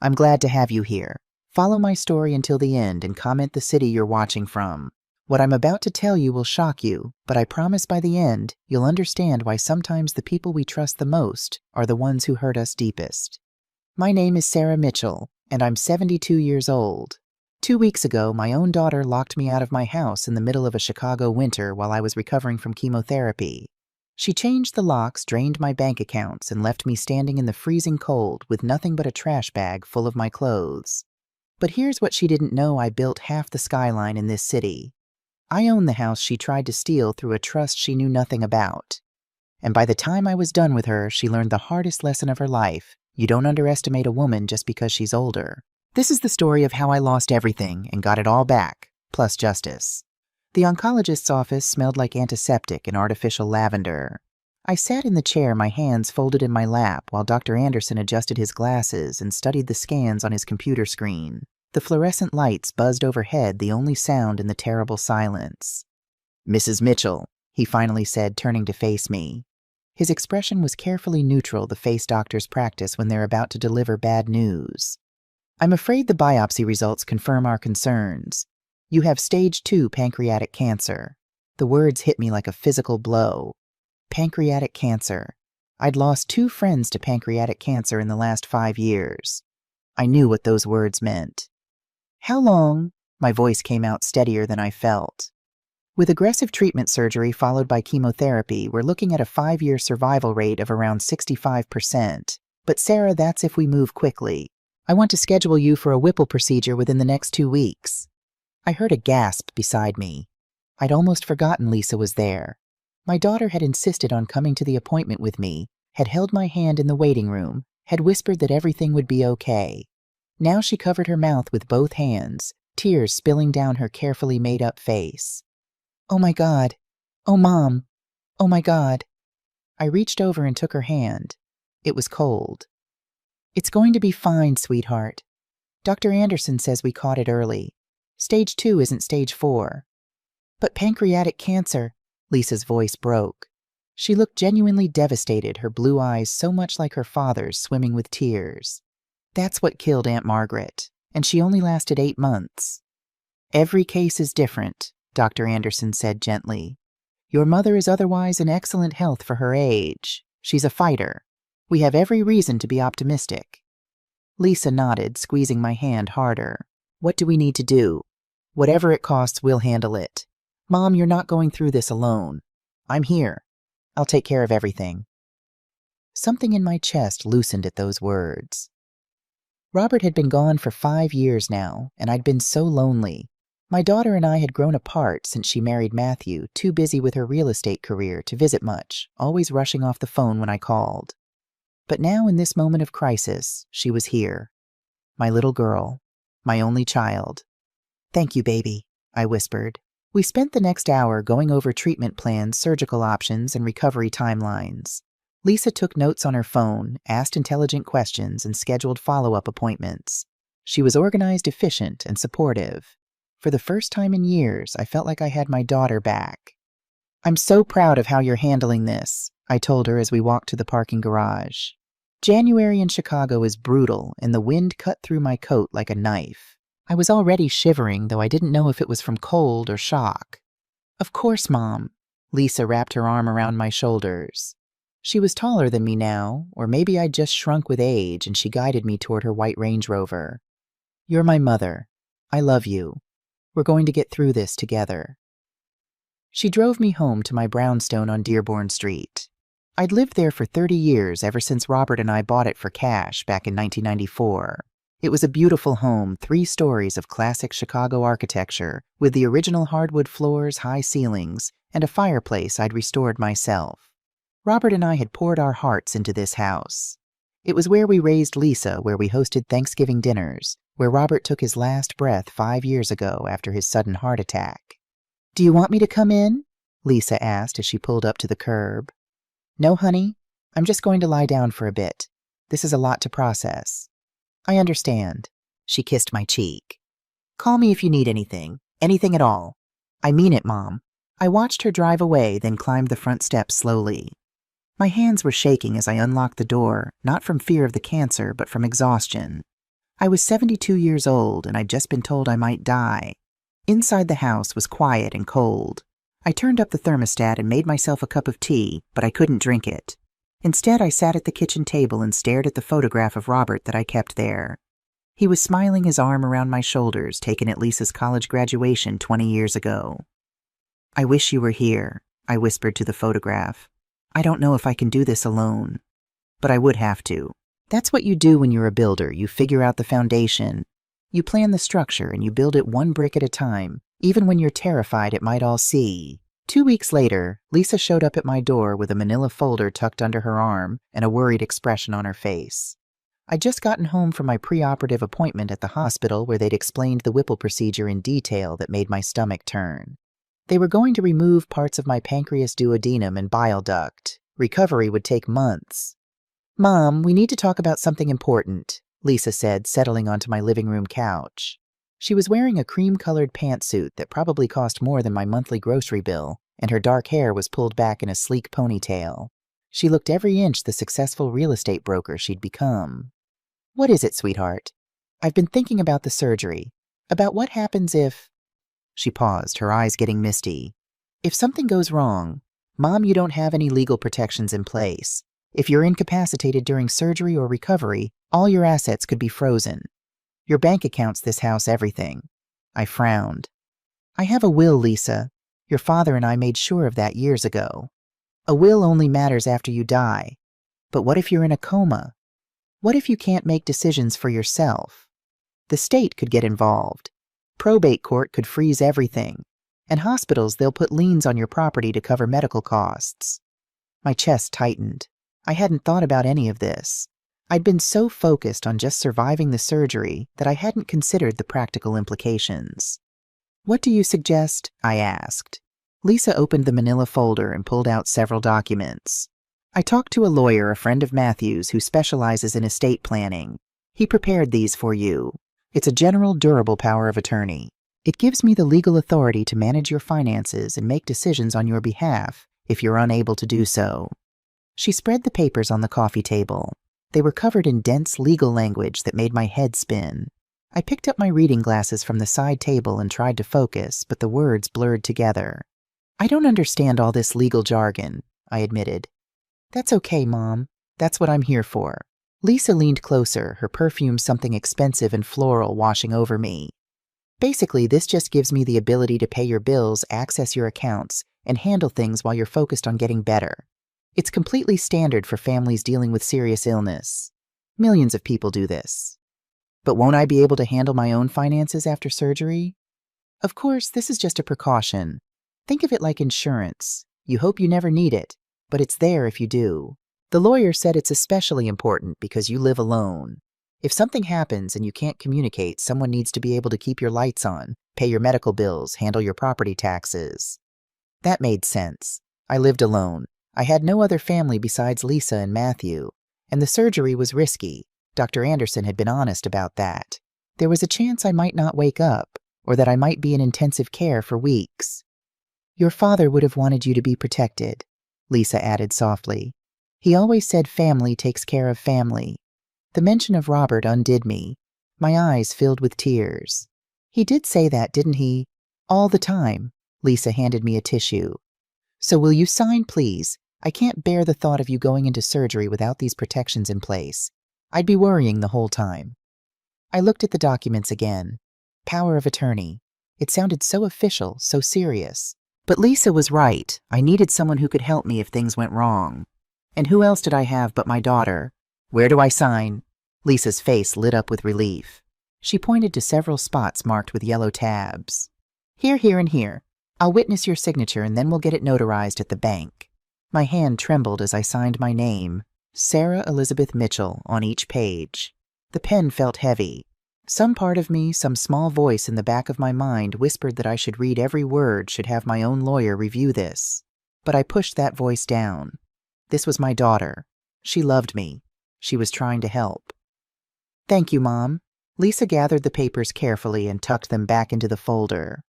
I'm glad to have you here. Follow my story until the end and comment the city you're watching from. What I'm about to tell you will shock you, but I promise by the end, you'll understand why sometimes the people we trust the most are the ones who hurt us deepest. My name is Sarah Mitchell, and I'm 72 years old. 2 weeks ago, my own daughter locked me out of my house in the middle of a Chicago winter while I was recovering from chemotherapy. She changed the locks, drained my bank accounts, and left me standing in the freezing cold with nothing but a trash bag full of my clothes. But here's what she didn't know: I built half the skyline in this city. I own the house she tried to steal through a trust she knew nothing about. And by the time I was done with her, she learned the hardest lesson of her life: you don't underestimate a woman just because she's older. This is the story of how I lost everything and got it all back, plus justice. The oncologist's office smelled like antiseptic and artificial lavender. I sat in the chair, my hands folded in my lap, while Dr. Anderson adjusted his glasses and studied the scans on his computer screen. The fluorescent lights buzzed overhead, the only sound in the terrible silence. "Mrs. Mitchell," he finally said, turning to face me. His expression was carefully neutral, the face doctors practice when they're about to deliver bad news. "I'm afraid the biopsy results confirm our concerns. You have stage 2 pancreatic cancer." The words hit me like a physical blow. Pancreatic cancer. I'd lost 2 friends to pancreatic cancer in the last 5 years. I knew what those words meant. "How long?" My voice came out steadier than I felt. "With aggressive treatment surgery followed by chemotherapy, we're looking at a 5-year survival rate of around 65%. But Sarah, that's if we move quickly. I want to schedule you for a Whipple procedure within the next 2 weeks. I heard a gasp beside me. I'd almost forgotten Lisa was there. My daughter had insisted on coming to the appointment with me, had held my hand in the waiting room, had whispered that everything would be okay. Now she covered her mouth with both hands, tears spilling down her carefully made-up face. "Oh my God. Oh, Mom. Oh my God." I reached over and took her hand. It was cold. "It's going to be fine, sweetheart. Dr. Anderson says we caught it early. Stage 2 isn't stage 4. "But pancreatic cancer," Lisa's voice broke. She looked genuinely devastated, her blue eyes so much like her father's, swimming with tears. "That's what killed Aunt Margaret, and she only lasted 8 months. Every case is different," Dr. Anderson said gently. "Your mother is otherwise in excellent health for her age. She's a fighter. We have every reason to be optimistic." Lisa nodded, squeezing my hand harder. "What do we need to do?" "Whatever it costs, we'll handle it. Mom, you're not going through this alone. I'm here. I'll take care of everything." Something in my chest loosened at those words. Robert had been gone for 5 years now, and I'd been so lonely. My daughter and I had grown apart since she married Matthew, too busy with her real estate career to visit much, always rushing off the phone when I called. But now, in this moment of crisis, she was here. My little girl. My only child. "Thank you, baby," I whispered. We spent the next hour going over treatment plans, surgical options, and recovery timelines. Lisa took notes on her phone, asked intelligent questions, and scheduled follow-up appointments. She was organized, efficient, and supportive. For the first time in years, I felt like I had my daughter back. "I'm so proud of how you're handling this," I told her as we walked to the parking garage. January in Chicago is brutal, and the wind cut through my coat like a knife. I was already shivering, though I didn't know if it was from cold or shock. "Of course, Mom." Lisa wrapped her arm around my shoulders. She was taller than me now, or maybe I'd just shrunk with age, and she guided me toward her white Range Rover. "You're my mother. I love you. We're going to get through this together." She drove me home to my brownstone on Dearborn Street. I'd lived there for 30 years, ever since Robert and I bought it for cash back in 1994. It was a beautiful home, 3 stories of classic Chicago architecture, with the original hardwood floors, high ceilings, and a fireplace I'd restored myself. Robert and I had poured our hearts into this house. It was where we raised Lisa, where we hosted Thanksgiving dinners, where Robert took his last breath 5 years ago after his sudden heart attack. "Do you want me to come in?" Lisa asked as she pulled up to the curb. "No, honey. I'm just going to lie down for a bit. This is a lot to process." "I understand." She kissed my cheek. "Call me if you need anything. Anything at all." "I mean it, Mom." I watched her drive away, then climbed the front steps slowly. My hands were shaking as I unlocked the door, not from fear of the cancer, but from exhaustion. I was 72 years old and I'd just been told I might die. Inside the house was quiet and cold. I turned up the thermostat and made myself a cup of tea, but I couldn't drink it. Instead, I sat at the kitchen table and stared at the photograph of Robert that I kept there. He was smiling, his arm around my shoulders, taken at Lisa's college graduation 20 years ago. "I wish you were here," I whispered to the photograph. "I don't know if I can do this alone, but I would have to." That's what you do when you're a builder. You figure out the foundation. You plan the structure and you build it one brick at a time, even when you're terrified it might all see. 2 weeks later, Lisa showed up at my door with a manila folder tucked under her arm and a worried expression on her face. I'd just gotten home from my preoperative appointment at the hospital where they'd explained the Whipple procedure in detail that made my stomach turn. They were going to remove parts of my pancreas, duodenum, and bile duct. Recovery would take months. "Mom, we need to talk about something important," Lisa said, settling onto my living room couch. She was wearing a cream-colored pantsuit that probably cost more than my monthly grocery bill, and her dark hair was pulled back in a sleek ponytail. She looked every inch the successful real estate broker she'd become. "What is it, sweetheart?" "I've been thinking about the surgery. About what happens if—" She paused, her eyes getting misty. "If something goes wrong, Mom, you don't have any legal protections in place. If you're incapacitated during surgery or recovery, all your assets could be frozen. Your bank accounts, this house, everything." I frowned. "I have a will, Lisa. Your father and I made sure of that years ago. A will only matters after you die. But what if you're in a coma? What if you can't make decisions for yourself? The state could get involved. Probate court could freeze everything. And hospitals, they'll put liens on your property to cover medical costs." My chest tightened. I hadn't thought about any of this. I'd been so focused on just surviving the surgery that I hadn't considered the practical implications. "What do you suggest?" I asked. Lisa opened the manila folder and pulled out several documents. "I talked to a lawyer, a friend of Matthew's, who specializes in estate planning. He prepared these for you. It's a general durable power of attorney. It gives me the legal authority to manage your finances and make decisions on your behalf if you're unable to do so." She spread the papers on the coffee table. They were covered in dense legal language that made my head spin. I picked up my reading glasses from the side table and tried to focus, but the words blurred together. "I don't understand all this legal jargon," I admitted. "That's okay, Mom. That's what I'm here for." Lisa leaned closer, her perfume something expensive and floral washing over me. "Basically, this just gives me the ability to pay your bills, access your accounts, and handle things while you're focused on getting better. It's completely standard for families dealing with serious illness. Millions of people do this. But won't I be able to handle my own finances after surgery? Of course, this is just a precaution. Think of it like insurance. You hope you never need it, but it's there if you do. The lawyer said it's especially important because you live alone. If something happens and you can't communicate, someone needs to be able to keep your lights on, pay your medical bills, handle your property taxes." That made sense. I lived alone. I had no other family besides Lisa and Matthew, and the surgery was risky. Dr. Anderson had been honest about that. There was a chance I might not wake up, or that I might be in intensive care for weeks. "Your father would have wanted you to be protected," Lisa added softly. "He always said family takes care of family." The mention of Robert undid me. My eyes filled with tears. "He did say that, didn't he? All the time." Lisa handed me a tissue. "So will you sign, please? I can't bear the thought of you going into surgery without these protections in place. I'd be worrying the whole time." I looked at the documents again. Power of attorney. It sounded so official, so serious. But Lisa was right. I needed someone who could help me if things went wrong. And who else did I have but my daughter? "Where do I sign?" Lisa's face lit up with relief. She pointed to several spots marked with yellow tabs. "Here, here, and here. I'll witness your signature and then we'll get it notarized at the bank." My hand trembled as I signed my name, Sarah Elizabeth Mitchell, on each page. The pen felt heavy. Some part of me, some small voice in the back of my mind whispered that I should read every word, should have my own lawyer review this. But I pushed that voice down. This was my daughter. She loved me. She was trying to help. "Thank you, Mom." Lisa gathered the papers carefully and tucked them back into the folder.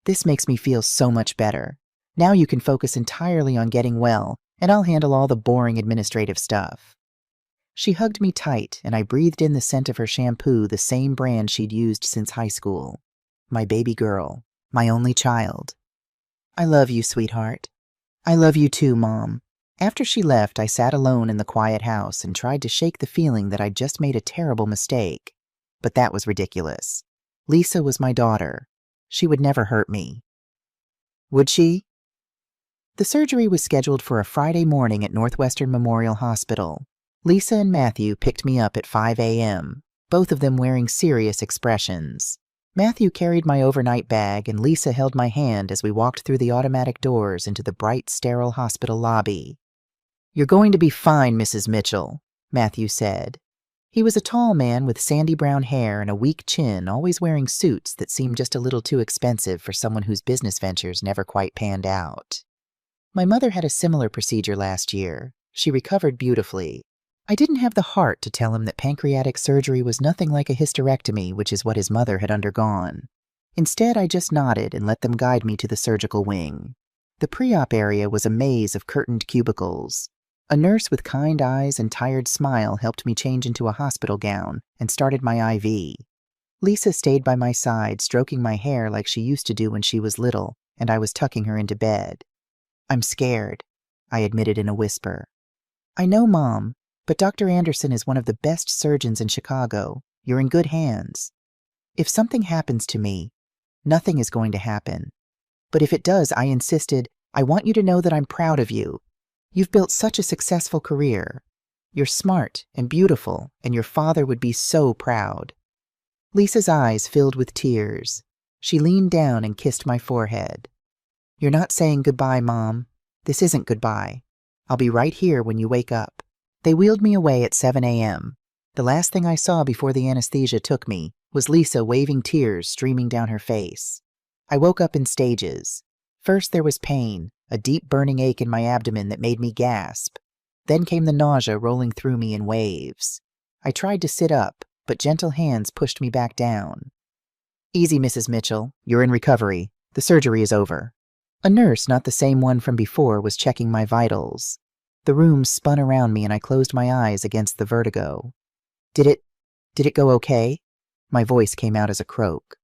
"This makes me feel so much better. Now you can focus entirely on getting well, and I'll handle all the boring administrative stuff." She hugged me tight, and I breathed in the scent of her shampoo, the same brand she'd used since high school. My baby girl. My only child. I love you, sweetheart. I love you too, Mom. After she left, I sat alone in the quiet house and tried to shake the feeling that I'd just made a terrible mistake. But that was ridiculous. Lisa was my daughter. She would never hurt me. Would she? The surgery was scheduled for a Friday morning at Northwestern Memorial Hospital. Lisa and Matthew picked me up at 5 a.m., both of them wearing serious expressions. Matthew carried my overnight bag, and Lisa held my hand as we walked through the automatic doors into the bright, sterile hospital lobby. "You're going to be fine, Mrs. Mitchell," Matthew said. He was a tall man with sandy brown hair and a weak chin, always wearing suits that seemed just a little too expensive for someone whose business ventures never quite panned out. My mother had a similar procedure last year. She recovered beautifully. I didn't have the heart to tell him that pancreatic surgery was nothing like a hysterectomy, which is what his mother had undergone. Instead, I just nodded and let them guide me to the surgical wing. The pre-op area was a maze of curtained cubicles. A nurse with kind eyes and tired smile helped me change into a hospital gown and started my IV. Lisa stayed by my side, stroking my hair like she used to do when she was little, and I was tucking her into bed. "I'm scared," I admitted in a whisper. "I know, Mom, but Dr. Anderson is one of the best surgeons in Chicago. You're in good hands. If something happens to me, nothing is going to happen. But if it does," I insisted, "I want you to know that I'm proud of you. You've built such a successful career. You're smart and beautiful, and your father would be so proud." Lisa's eyes filled with tears. She leaned down and kissed my forehead. "You're not saying goodbye, Mom. This isn't goodbye. I'll be right here when you wake up." They wheeled me away at 7 a.m. The last thing I saw before the anesthesia took me was Lisa waving, tears streaming down her face. I woke up in stages. First there was pain, a deep burning ache in my abdomen that made me gasp. Then came the nausea rolling through me in waves. I tried to sit up, but gentle hands pushed me back down. "Easy, Mrs. Mitchell. You're in recovery. The surgery is over." A nurse, not the same one from before, was checking my vitals. The room spun around me and I closed my eyes against the vertigo. Did it go okay?" My voice came out as a croak.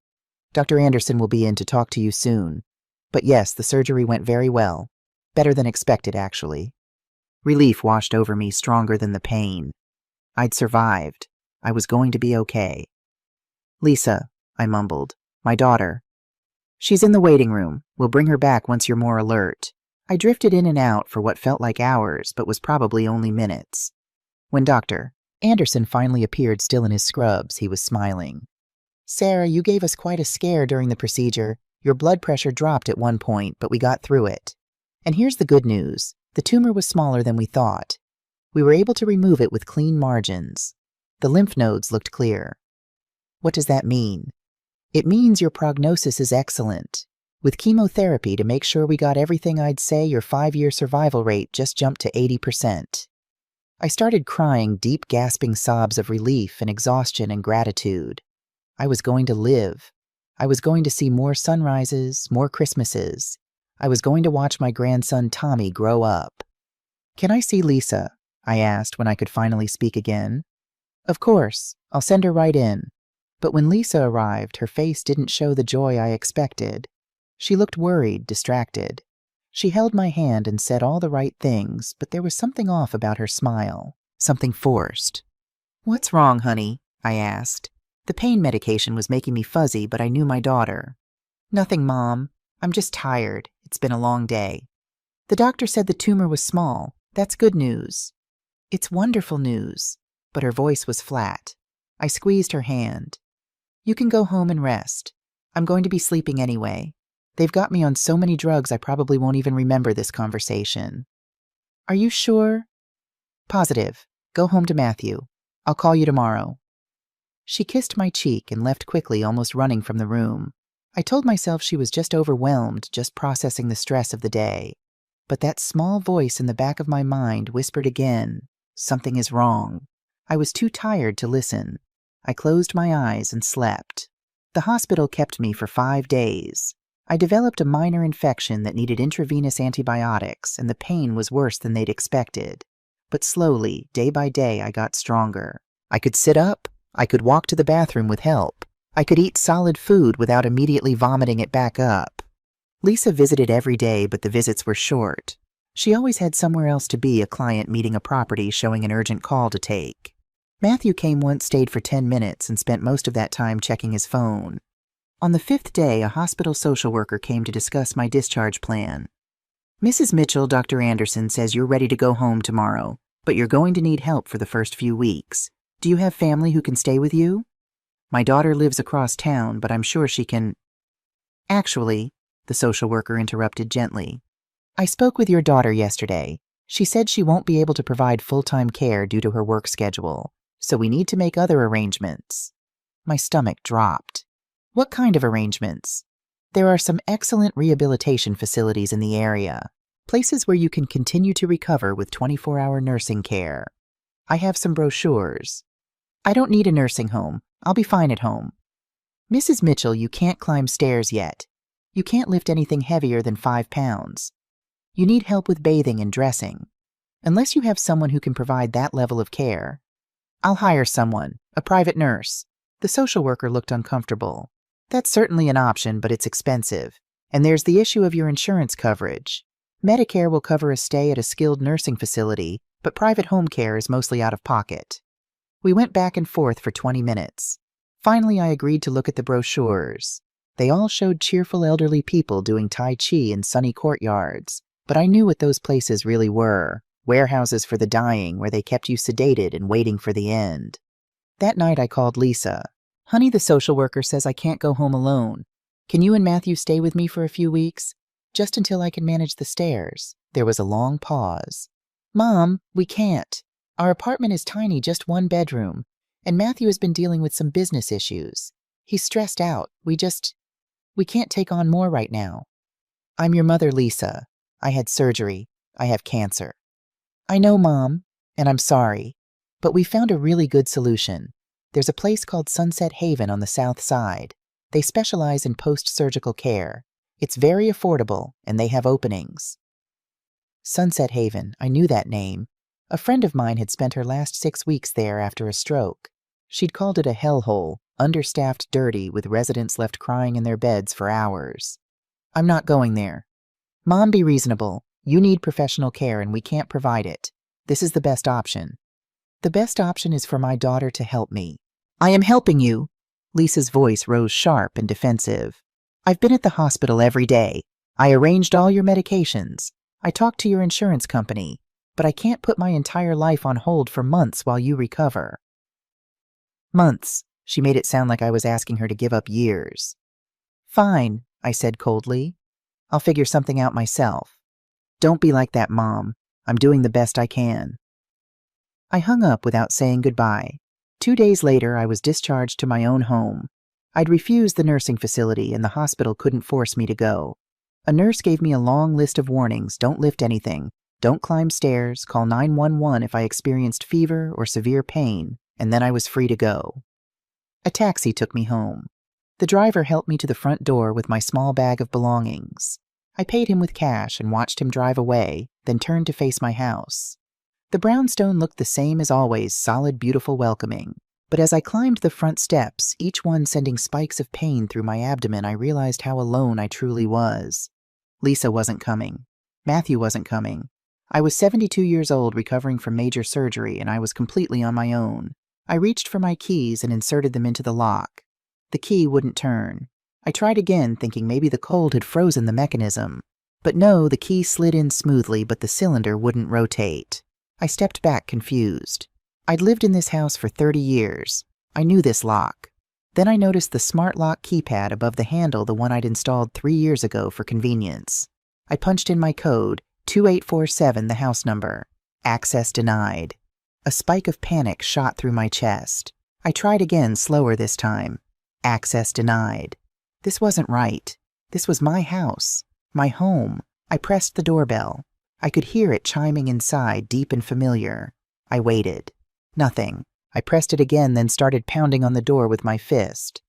"Dr. Anderson will be in to talk to you soon. But yes, the surgery went very well. Better than expected, actually." Relief washed over me, stronger than the pain. I'd survived. I was going to be okay. "Lisa," I mumbled. "My daughter." "She's in the waiting room. We'll bring her back once you're more alert." I drifted in and out for what felt like hours, but was probably only minutes. When Dr. Anderson finally appeared, still in his scrubs, he was smiling. "Sarah, you gave us quite a scare during the procedure. Your blood pressure dropped at one point, but we got through it. And here's the good news. The tumor was smaller than we thought. We were able to remove it with clean margins. The lymph nodes looked clear." "What does that mean?" "It means your prognosis is excellent. With chemotherapy to make sure we got everything, I'd say your 5-year survival rate just jumped to 80%. I started crying, deep gasping sobs of relief and exhaustion and gratitude. I was going to live. I was going to see more sunrises, more Christmases. I was going to watch my grandson Tommy grow up. "Can I see Lisa?" I asked when I could finally speak again. "Of course. I'll send her right in." But when Lisa arrived, her face didn't show the joy I expected. She looked worried, distracted. She held my hand and said all the right things, but there was something off about her smile, something forced. "What's wrong, honey?" I asked. The pain medication was making me fuzzy, but I knew my daughter. "Nothing, Mom. I'm just tired. It's been a long day." "The doctor said the tumor was small. That's good news." "It's wonderful news." But her voice was flat. I squeezed her hand. "You can go home and rest. I'm going to be sleeping anyway. They've got me on so many drugs I probably won't even remember this conversation." "Are you sure?" "Positive. Go home to Matthew. I'll call you tomorrow." She kissed my cheek and left quickly, almost running from the room. I told myself she was just overwhelmed, just processing the stress of the day. But that small voice in the back of my mind whispered again, "Something is wrong." I was too tired to listen. I closed my eyes and slept. The hospital kept me for 5 days. I developed a minor infection that needed intravenous antibiotics, and the pain was worse than they'd expected. But slowly, day by day, I got stronger. I could sit up. I could walk to the bathroom with help. I could eat solid food without immediately vomiting it back up. Lisa visited every day, but the visits were short. She always had somewhere else to be, a client meeting a property showing an urgent call to take. Matthew came once, stayed for 10 minutes, and spent most of that time checking his phone. On the 5th day, a hospital social worker came to discuss my discharge plan. Mrs. Mitchell, Dr. Anderson says you're ready to go home tomorrow, but you're going to need help for the first few weeks. Do you have family who can stay with you? My daughter lives across town, but I'm sure she can. Actually, the social worker interrupted gently. I spoke with your daughter yesterday. She said she won't be able to provide full-time care due to her work schedule, so we need to make other arrangements. My stomach dropped. What kind of arrangements? There are some excellent rehabilitation facilities in the area, places where you can continue to recover with 24-hour nursing care. I have some brochures. I don't need a nursing home. I'll be fine at home. Mrs. Mitchell, you can't climb stairs yet. You can't lift anything heavier than 5 pounds. You need help with bathing and dressing. Unless you have someone who can provide that level of care. I'll hire someone, a private nurse. The social worker looked uncomfortable. That's certainly an option, but it's expensive. And there's the issue of your insurance coverage. Medicare will cover a stay at a skilled nursing facility, but private home care is mostly out of pocket. We went back and forth for 20 minutes. Finally, I agreed to look at the brochures. They all showed cheerful elderly people doing Tai Chi in sunny courtyards, but I knew what those places really were. Warehouses for the dying, where they kept you sedated and waiting for the end. That night I called Lisa. Honey, the social worker says I can't go home alone. Can you and Matthew stay with me for a few weeks? Just until I can manage the stairs. There was a long pause. Mom, we can't. Our apartment is tiny, just 1 bedroom, and Matthew has been dealing with some business issues. He's stressed out. We can't take on more right now. I'm your mother, Lisa. I had surgery. I have cancer. I know, Mom, and I'm sorry, but we found a really good solution. There's a place called Sunset Haven on the south side. They specialize in post-surgical care. It's very affordable, and they have openings. Sunset Haven, I knew that name. A friend of mine had spent her last 6 weeks there after a stroke. She'd called it a hellhole, understaffed, dirty, with residents left crying in their beds for hours. I'm not going there. Mom, be reasonable. You need professional care and we can't provide it. This is the best option. The best option is for my daughter to help me. I am helping you. Lisa's voice rose sharp and defensive. I've been at the hospital every day. I arranged all your medications. I talked to your insurance company. But I can't put my entire life on hold for months while you recover. Months. She made it sound like I was asking her to give up years. Fine, I said coldly. I'll figure something out myself. Don't be like that, Mom. I'm doing the best I can. I hung up without saying goodbye. 2 days later, I was discharged to my own home. I'd refused the nursing facility and the hospital couldn't force me to go. A nurse gave me a long list of warnings. Don't lift anything. Don't climb stairs, call 911 if I experienced fever or severe pain, and then I was free to go. A taxi took me home. The driver helped me to the front door with my small bag of belongings. I paid him with cash and watched him drive away, then turned to face my house. The brownstone looked the same as always, solid, beautiful, welcoming. But as I climbed the front steps, each one sending spikes of pain through my abdomen, I realized how alone I truly was. Lisa wasn't coming. Matthew wasn't coming. I was 72 years old, recovering from major surgery, and I was completely on my own. I reached for my keys and inserted them into the lock. The key wouldn't turn. I tried again, thinking maybe the cold had frozen the mechanism. But no, the key slid in smoothly, but the cylinder wouldn't rotate. I stepped back, confused. I'd lived in this house for 30 years. I knew this lock. Then I noticed the smart lock keypad above the handle, the one I'd installed 3 years ago for convenience. I punched in my code, 2847, the house number. Access denied. A spike of panic shot through my chest. I tried again, slower this time. Access denied. This wasn't right. This was my house. My home. I pressed the doorbell. I could hear it chiming inside, deep and familiar. I waited. Nothing. I pressed it again, then started pounding on the door with my fist.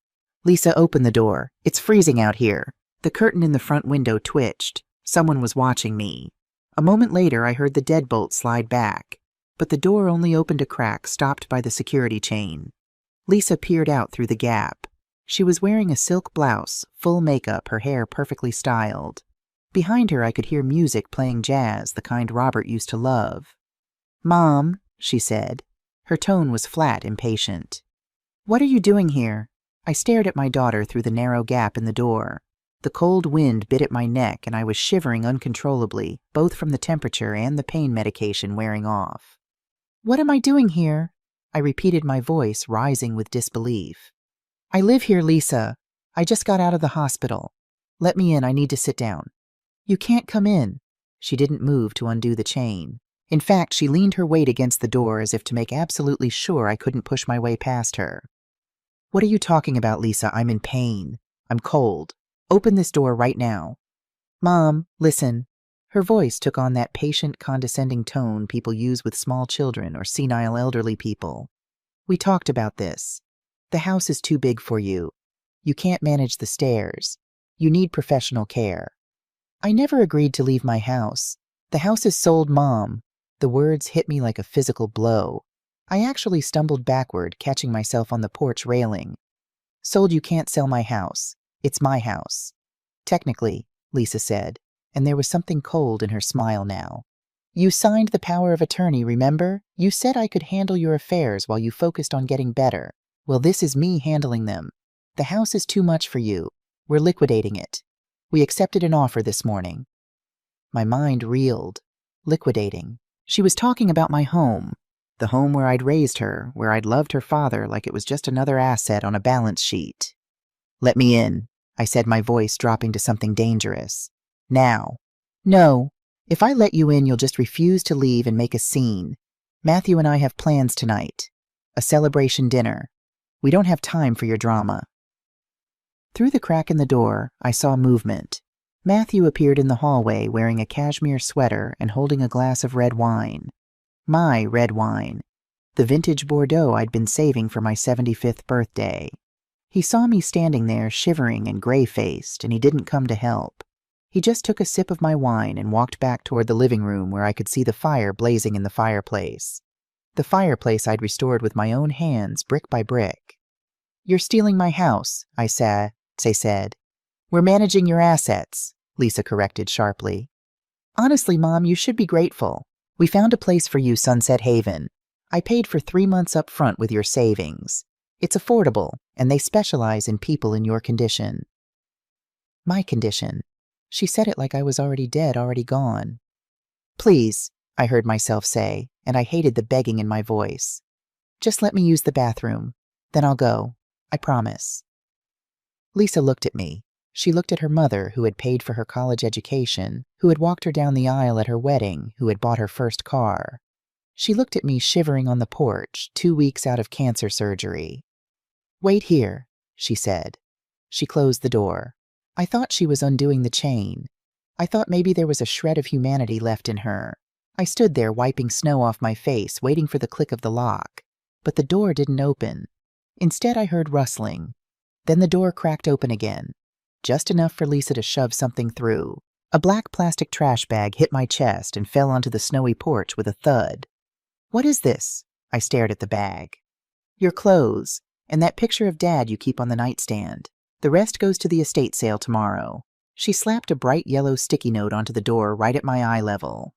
Lisa, open the door. It's freezing out here. The curtain in the front window twitched. Someone was watching me. A moment later, I heard the deadbolt slide back. but the door only opened a crack stopped by the security chain. Lisa peered out through the gap. She was wearing a silk blouse, full makeup, her hair perfectly styled. Behind her I could hear music playing jazz, the kind Robert used to love. "Mom," she said. Her tone was flat, impatient. "What are you doing here?" I stared at my daughter through the narrow gap in the door. The cold wind bit at my neck and I was shivering uncontrollably, both from the temperature and the pain medication wearing off. "What am I doing here?" I repeated, my voice rising with disbelief. "I live here, Lisa. I just got out of the hospital. Let me in, I need to sit down." "You can't come in." She didn't move to undo the chain. In fact, she leaned her weight against the door as if to make absolutely sure I couldn't push my way past her. "What are you talking about, Lisa? I'm in pain. I'm cold. Open this door right now." "Mom, listen." Her voice took on that patient, condescending tone people use with small children or senile elderly people. "We talked about this. The house is too big for you. You can't manage the stairs. You need professional care." "I never agreed to leave my house. The house is sold, Mom." The words hit me like a physical blow. I actually stumbled backward, catching myself on the porch railing. "Sold, you can't sell my house. It's my house." "Technically," Lisa said, and there was something cold in her smile now. "You signed the power of attorney, remember? You said I could handle your affairs while you focused on getting better. Well, this is me handling them. The house is too much for you. We're liquidating it. We accepted an offer this morning." My mind reeled. Liquidating. She was talking about my home. The home where I'd raised her, where I'd loved her father like it was just another asset on a balance sheet. "Let me in," I said, my voice dropping to something dangerous. "Now." "No. If I let you in, you'll just refuse to leave and make a scene. Matthew and I have plans tonight. A celebration dinner. We don't have time for your drama." Through the crack in the door, I saw movement. Matthew appeared in the hallway wearing a cashmere sweater and holding a glass of red wine. My red wine. The vintage Bordeaux I'd been saving for my 75th birthday. He saw me standing there shivering and gray-faced, and he didn't come to help. He just took a sip of my wine and walked back toward the living room where I could see the fire blazing in the fireplace. The fireplace I'd restored with my own hands, brick by brick. "You're stealing my house," I said. "We're managing your assets," Lisa corrected sharply. "Honestly, Mom, you should be grateful. We found a place for you, Sunset Haven. I paid for 3 months up front with your savings. It's affordable, and they specialize in people in your condition." My condition. She said it like I was already dead, already gone. "Please," I heard myself say, and I hated the begging in my voice. "Just let me use the bathroom. Then I'll go. I promise." Lisa looked at me. She looked at her mother, who had paid for her college education, who had walked her down the aisle at her wedding, who had bought her first car. She looked at me shivering on the porch, 2 weeks out of cancer surgery. "Wait here," she said. She closed the door. I thought she was undoing the chain. I thought maybe there was a shred of humanity left in her. I stood there wiping snow off my face, waiting for the click of the lock. But the door didn't open. Instead, I heard rustling. Then the door cracked open again. Just enough for Lisa to shove something through. A black plastic trash bag hit my chest and fell onto the snowy porch with a thud. "What is this?" I stared at the bag. "Your clothes, and that picture of Dad you keep on the nightstand. The rest goes to the estate sale tomorrow." She slapped a bright yellow sticky note onto the door right at my eye level.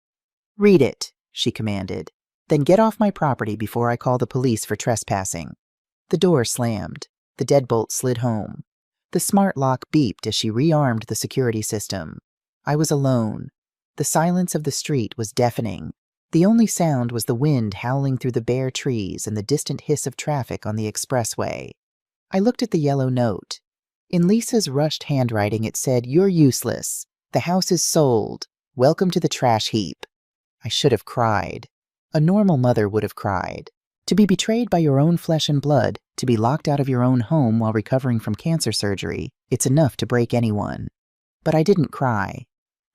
"Read it," she commanded. "Then get off my property before I call the police for trespassing." The door slammed. The deadbolt slid home. The smart lock beeped as she rearmed the security system. I was alone. The silence of the street was deafening. The only sound was the wind howling through the bare trees and the distant hiss of traffic on the expressway. I looked at the yellow note. In Lisa's rushed handwriting it said, "You're useless. The house is sold. Welcome to the trash heap." I should have cried. A normal mother would have cried. To be betrayed by your own flesh and blood, to be locked out of your own home while recovering from cancer surgery, it's enough to break anyone. But I didn't cry.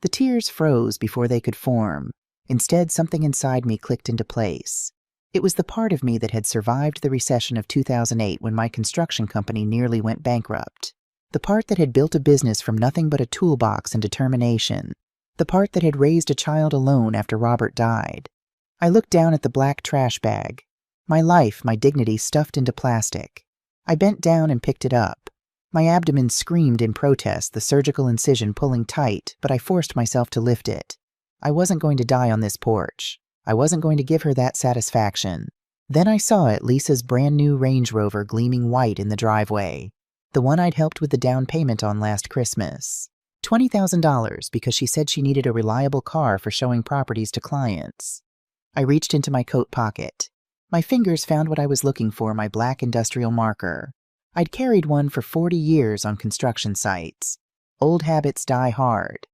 The tears froze before they could form. Instead, something inside me clicked into place. It was the part of me that had survived the recession of 2008 when my construction company nearly went bankrupt. The part that had built a business from nothing but a toolbox and determination. The part that had raised a child alone after Robert died. I looked down at the black trash bag. My life, my dignity stuffed into plastic. I bent down and picked it up. My abdomen screamed in protest, the surgical incision pulling tight, but I forced myself to lift it. I wasn't going to die on this porch. I wasn't going to give her that satisfaction. Then I saw it, Lisa's brand new Range Rover gleaming white in the driveway. The one I'd helped with the down payment on last Christmas. $20,000 because she said she needed a reliable car for showing properties to clients. I reached into my coat pocket. My fingers found what I was looking for, my black industrial marker. I'd carried one for 40 years on construction sites. Old habits die hard.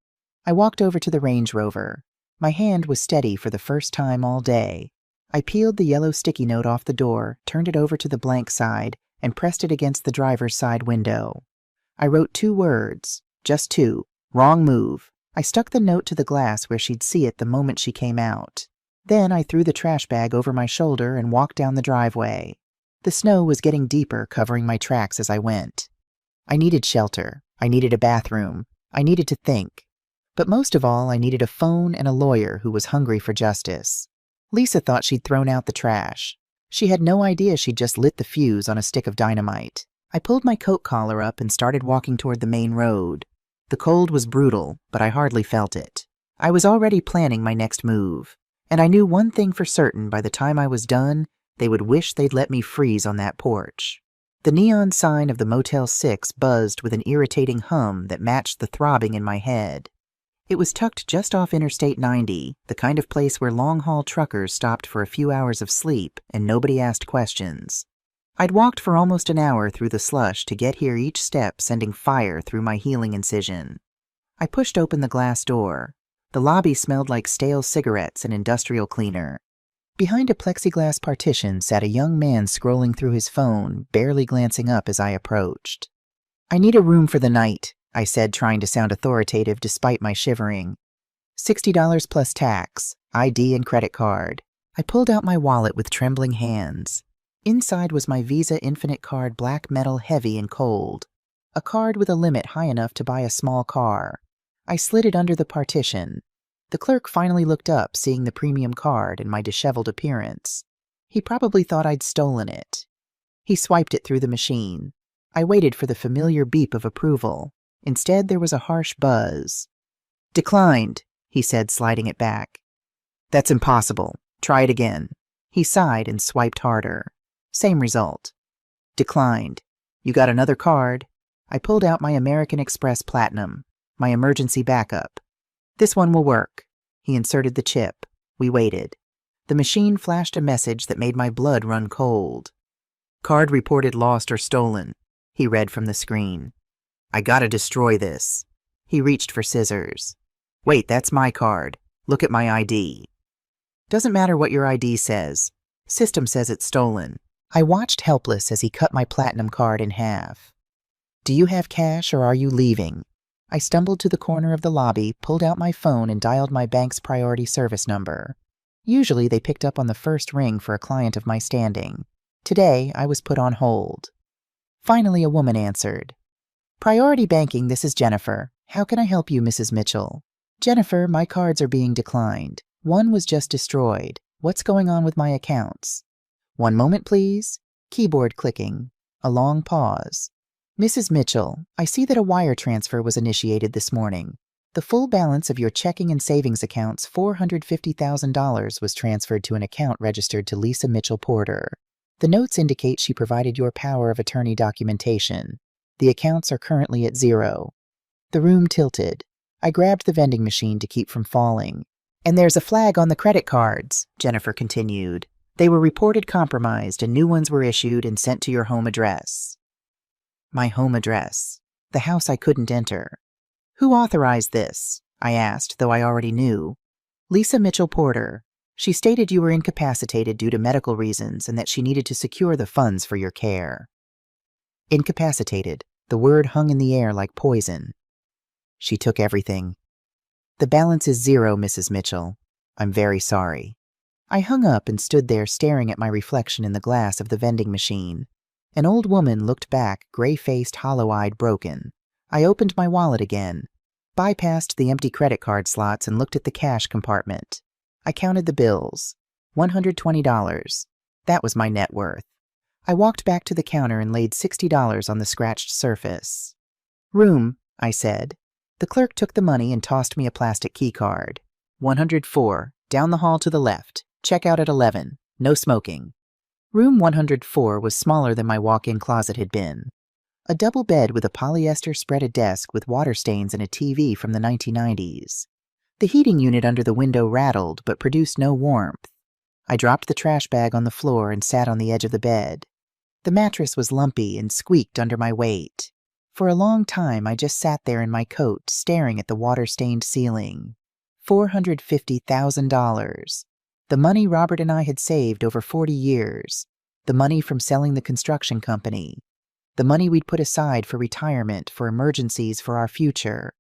I walked over to the Range Rover. My hand was steady for the first time all day. I peeled the yellow sticky note off the door, turned it over to the blank side, and pressed it against the driver's side window. I wrote 2 words, just 2, wrong move. I stuck the note to the glass where she'd see it the moment she came out. Then I threw the trash bag over my shoulder and walked down the driveway. The snow was getting deeper, covering my tracks as I went. I needed shelter. I needed a bathroom. I needed to think. But most of all, I needed a phone and a lawyer who was hungry for justice. Lisa thought she'd thrown out the trash. She had no idea she'd just lit the fuse on a stick of dynamite. I pulled my coat collar up and started walking toward the main road. The cold was brutal, but I hardly felt it. I was already planning my next move. And I knew one thing for certain: by the time I was done, they would wish they'd let me freeze on that porch. The neon sign of the Motel 6 buzzed with an irritating hum that matched the throbbing in my head. It was tucked just off Interstate 90, the kind of place where long-haul truckers stopped for a few hours of sleep and nobody asked questions. I'd walked for almost an hour through the slush to get here, each step sending fire through my healing incision. I pushed open the glass door. The lobby smelled like stale cigarettes and industrial cleaner. Behind a plexiglass partition sat a young man scrolling through his phone, barely glancing up as I approached. "I need a room for the night," I said, trying to sound authoritative despite my shivering. $60 plus tax, ID and credit card. I pulled out my wallet with trembling hands. Inside was my Visa Infinite card, black metal, heavy and cold. A card with a limit high enough to buy a small car. I slid it under the partition. The clerk finally looked up, seeing the premium card and my disheveled appearance. He probably thought I'd stolen it. He swiped it through the machine. I waited for the familiar beep of approval. Instead, there was a harsh buzz. "Declined," he said, sliding it back. "That's impossible. Try it again." He sighed and swiped harder. Same result. "Declined. You got another card?" I pulled out my American Express Platinum, my emergency backup. "This one will work." He inserted the chip. We waited. The machine flashed a message that made my blood run cold. "Card reported lost or stolen," he read from the screen. "I gotta destroy this." He reached for scissors. "Wait, that's my card. Look at my ID." "Doesn't matter what your ID says. System says it's stolen." I watched helpless as he cut my platinum card in half. "Do you have cash or are you leaving?" I stumbled to the corner of the lobby, pulled out my phone, and dialed my bank's priority service number. Usually they picked up on the first ring for a client of my standing. Today, I was put on hold. Finally, a woman answered. "Priority Banking, this is Jennifer. How can I help you, Mrs. Mitchell?" "Jennifer, my cards are being declined. One was just destroyed. What's going on with my accounts?" "One moment, please." Keyboard clicking. A long pause. "Mrs. Mitchell, I see that a wire transfer was initiated this morning. The full balance of your checking and savings accounts, $450,000, was transferred to an account registered to Lisa Mitchell Porter. The notes indicate she provided your power of attorney documentation. The accounts are currently at 0. The room tilted. I grabbed the vending machine to keep from falling. "And there's a flag on the credit cards," Jennifer continued. "They were reported compromised and new ones were issued and sent to your home address." My home address. The house I couldn't enter. "Who authorized this?" I asked, though I already knew. "Lisa Mitchell Porter. She stated you were incapacitated due to medical reasons and that she needed to secure the funds for your care." Incapacitated. The word hung in the air like poison. "She took everything." "The balance is 0, Mrs. Mitchell. I'm very sorry." I hung up and stood there staring at my reflection in the glass of the vending machine. An old woman looked back, gray-faced, hollow-eyed, broken. I opened my wallet again, bypassed the empty credit card slots, and looked at the cash compartment. I counted the bills. $120. That was my net worth. I walked back to the counter and laid $60 on the scratched surface. Room, I said. The clerk took the money and tossed me a plastic key card. 104, down the hall to the left. Check out at 11. No smoking. Room 104 was smaller than my walk-in closet had been. A double bed with a polyester spreaded desk with water stains and a TV from the 1990s. The heating unit under the window rattled but produced no warmth. I dropped the trash bag on the floor and sat on the edge of the bed. The mattress was lumpy and squeaked under my weight. For a long time, I just sat there in my coat, staring at the water-stained ceiling. $450,000. The money Robert and I had saved over 40 years. The money from selling the construction company. The money we'd put aside for retirement, for emergencies, for our future.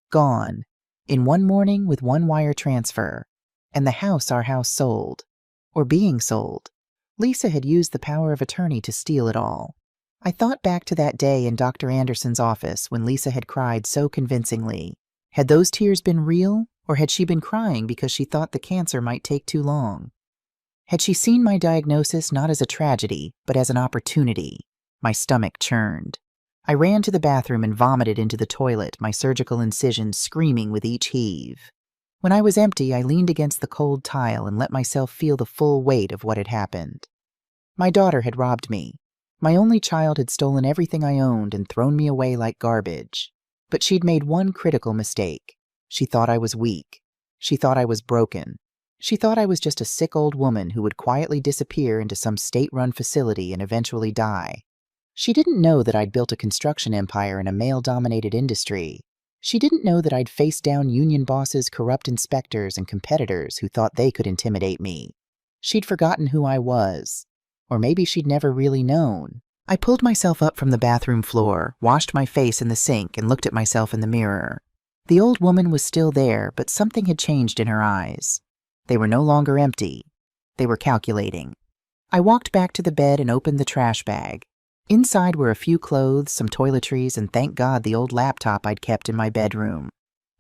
Gone. In one morning with one wire transfer. And the house our house sold. Or being sold. Lisa had used the power of attorney to steal it all. I thought back to that day in Dr. Anderson's office when Lisa had cried so convincingly. Had those tears been real, or had she been crying because she thought the cancer might take too long? Had she seen my diagnosis not as a tragedy, but as an opportunity? My stomach churned. I ran to the bathroom and vomited into the toilet, my surgical incisions screaming with each heave. When I was empty, I leaned against the cold tile and let myself feel the full weight of what had happened. My daughter had robbed me. My only child had stolen everything I owned and thrown me away like garbage. But she'd made one critical mistake. She thought I was weak. She thought I was broken. She thought I was just a sick old woman who would quietly disappear into some state-run facility and eventually die. She didn't know that I'd built a construction empire in a male-dominated industry. She didn't know that I'd faced down union bosses, corrupt inspectors, and competitors who thought they could intimidate me. She'd forgotten who I was. Or maybe she'd never really known. I pulled myself up from the bathroom floor, washed my face in the sink, and looked at myself in the mirror. The old woman was still there, but something had changed in her eyes. They were no longer empty. They were calculating. I walked back to the bed and opened the trash bag. Inside were a few clothes, some toiletries, and thank God the old laptop I'd kept in my bedroom.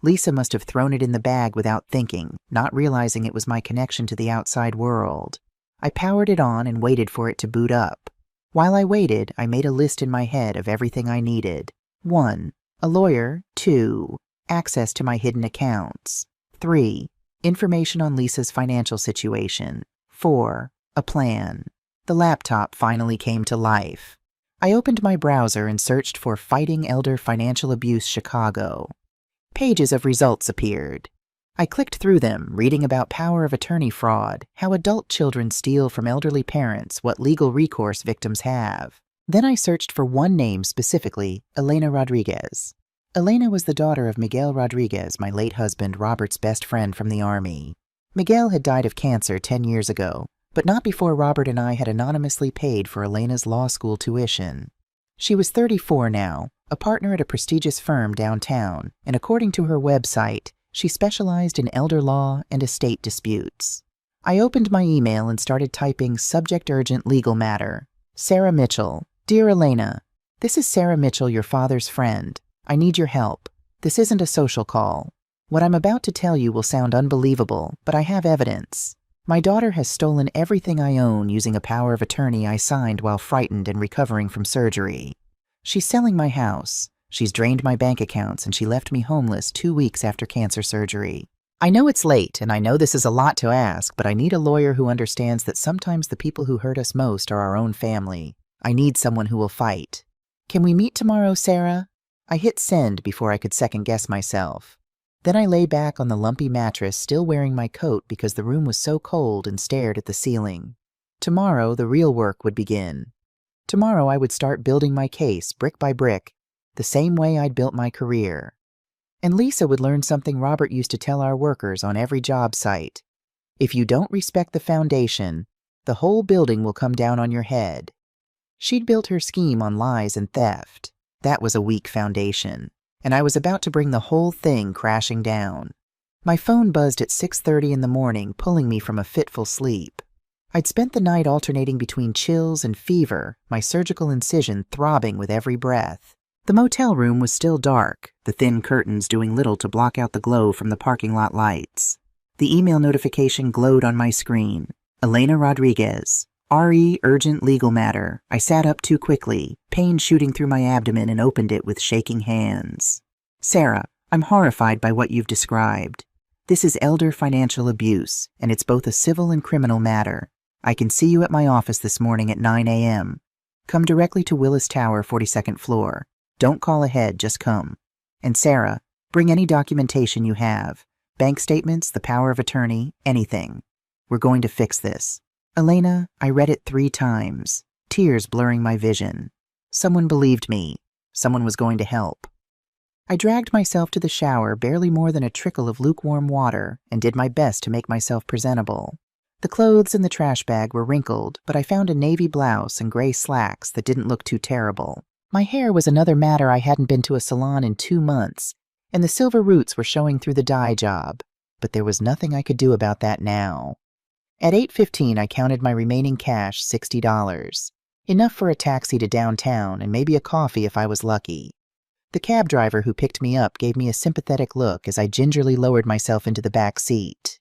Lisa must have thrown it in the bag without thinking, not realizing it was my connection to the outside world. I powered it on and waited for it to boot up. While I waited, I made a list in my head of everything I needed. 1. A lawyer. 2. Access to my hidden accounts. 3. Information on Lisa's financial situation. 4. A plan. The laptop finally came to life. I opened my browser and searched for Fighting Elder Financial Abuse Chicago. Pages of results appeared. I clicked through them, reading about power of attorney fraud, how adult children steal from elderly parents, what legal recourse victims have. Then I searched for one name specifically, Elena Rodriguez. Elena was the daughter of Miguel Rodriguez, my late husband Robert's best friend from the Army. Miguel had died of cancer 10 years ago, but not before Robert and I had anonymously paid for Elena's law school tuition. She was 34 now, a partner at a prestigious firm downtown, and according to her website, she specialized in elder law and estate disputes. I opened my email and started typing subject urgent legal matter. Sarah Mitchell. Dear Elena, this is Sarah Mitchell, your father's friend. I need your help. This isn't a social call. What I'm about to tell you will sound unbelievable, but I have evidence. My daughter has stolen everything I own using a power of attorney I signed while frightened and recovering from surgery. She's selling my house. She's drained my bank accounts, and she left me homeless 2 weeks after cancer surgery. I know it's late, and I know this is a lot to ask, but I need a lawyer who understands that sometimes the people who hurt us most are our own family. I need someone who will fight. Can we meet tomorrow, Sarah? I hit send before I could second-guess myself. Then I lay back on the lumpy mattress, still wearing my coat because the room was so cold, and stared at the ceiling. Tomorrow, the real work would begin. Tomorrow, I would start building my case, brick by brick, the same way I'd built my career. And Lisa would learn something Robert used to tell our workers on every job site. If you don't respect the foundation, the whole building will come down on your head. She'd built her scheme on lies and theft. That was a weak foundation, and I was about to bring the whole thing crashing down. My phone buzzed at 6:30 in the morning, pulling me from a fitful sleep. I'd spent the night alternating between chills and fever, my surgical incision throbbing with every breath. The motel room was still dark, the thin curtains doing little to block out the glow from the parking lot lights. The email notification glowed on my screen. Elena Rodriguez. RE urgent legal matter. I sat up too quickly, pain shooting through my abdomen, and opened it with shaking hands. Sarah, I'm horrified by what you've described. This is elder financial abuse, and it's both a civil and criminal matter. I can see you at my office this morning at 9 a.m. Come directly to Willis Tower, 42nd floor. Don't call ahead, just come. And Sarah, bring any documentation you have. Bank statements, the power of attorney, anything. We're going to fix this. Elena, I read it 3 times, tears blurring my vision. Someone believed me. Someone was going to help. I dragged myself to the shower, barely more than a trickle of lukewarm water, and did my best to make myself presentable. The clothes in the trash bag were wrinkled, but I found a navy blouse and gray slacks that didn't look too terrible. My hair was another matter. I hadn't been to a salon in 2 months, and the silver roots were showing through the dye job, but there was nothing I could do about that now. At 8:15, I counted my remaining cash, $60. Enough for a taxi to downtown and maybe a coffee if I was lucky. The cab driver who picked me up gave me a sympathetic look as I gingerly lowered myself into the back seat.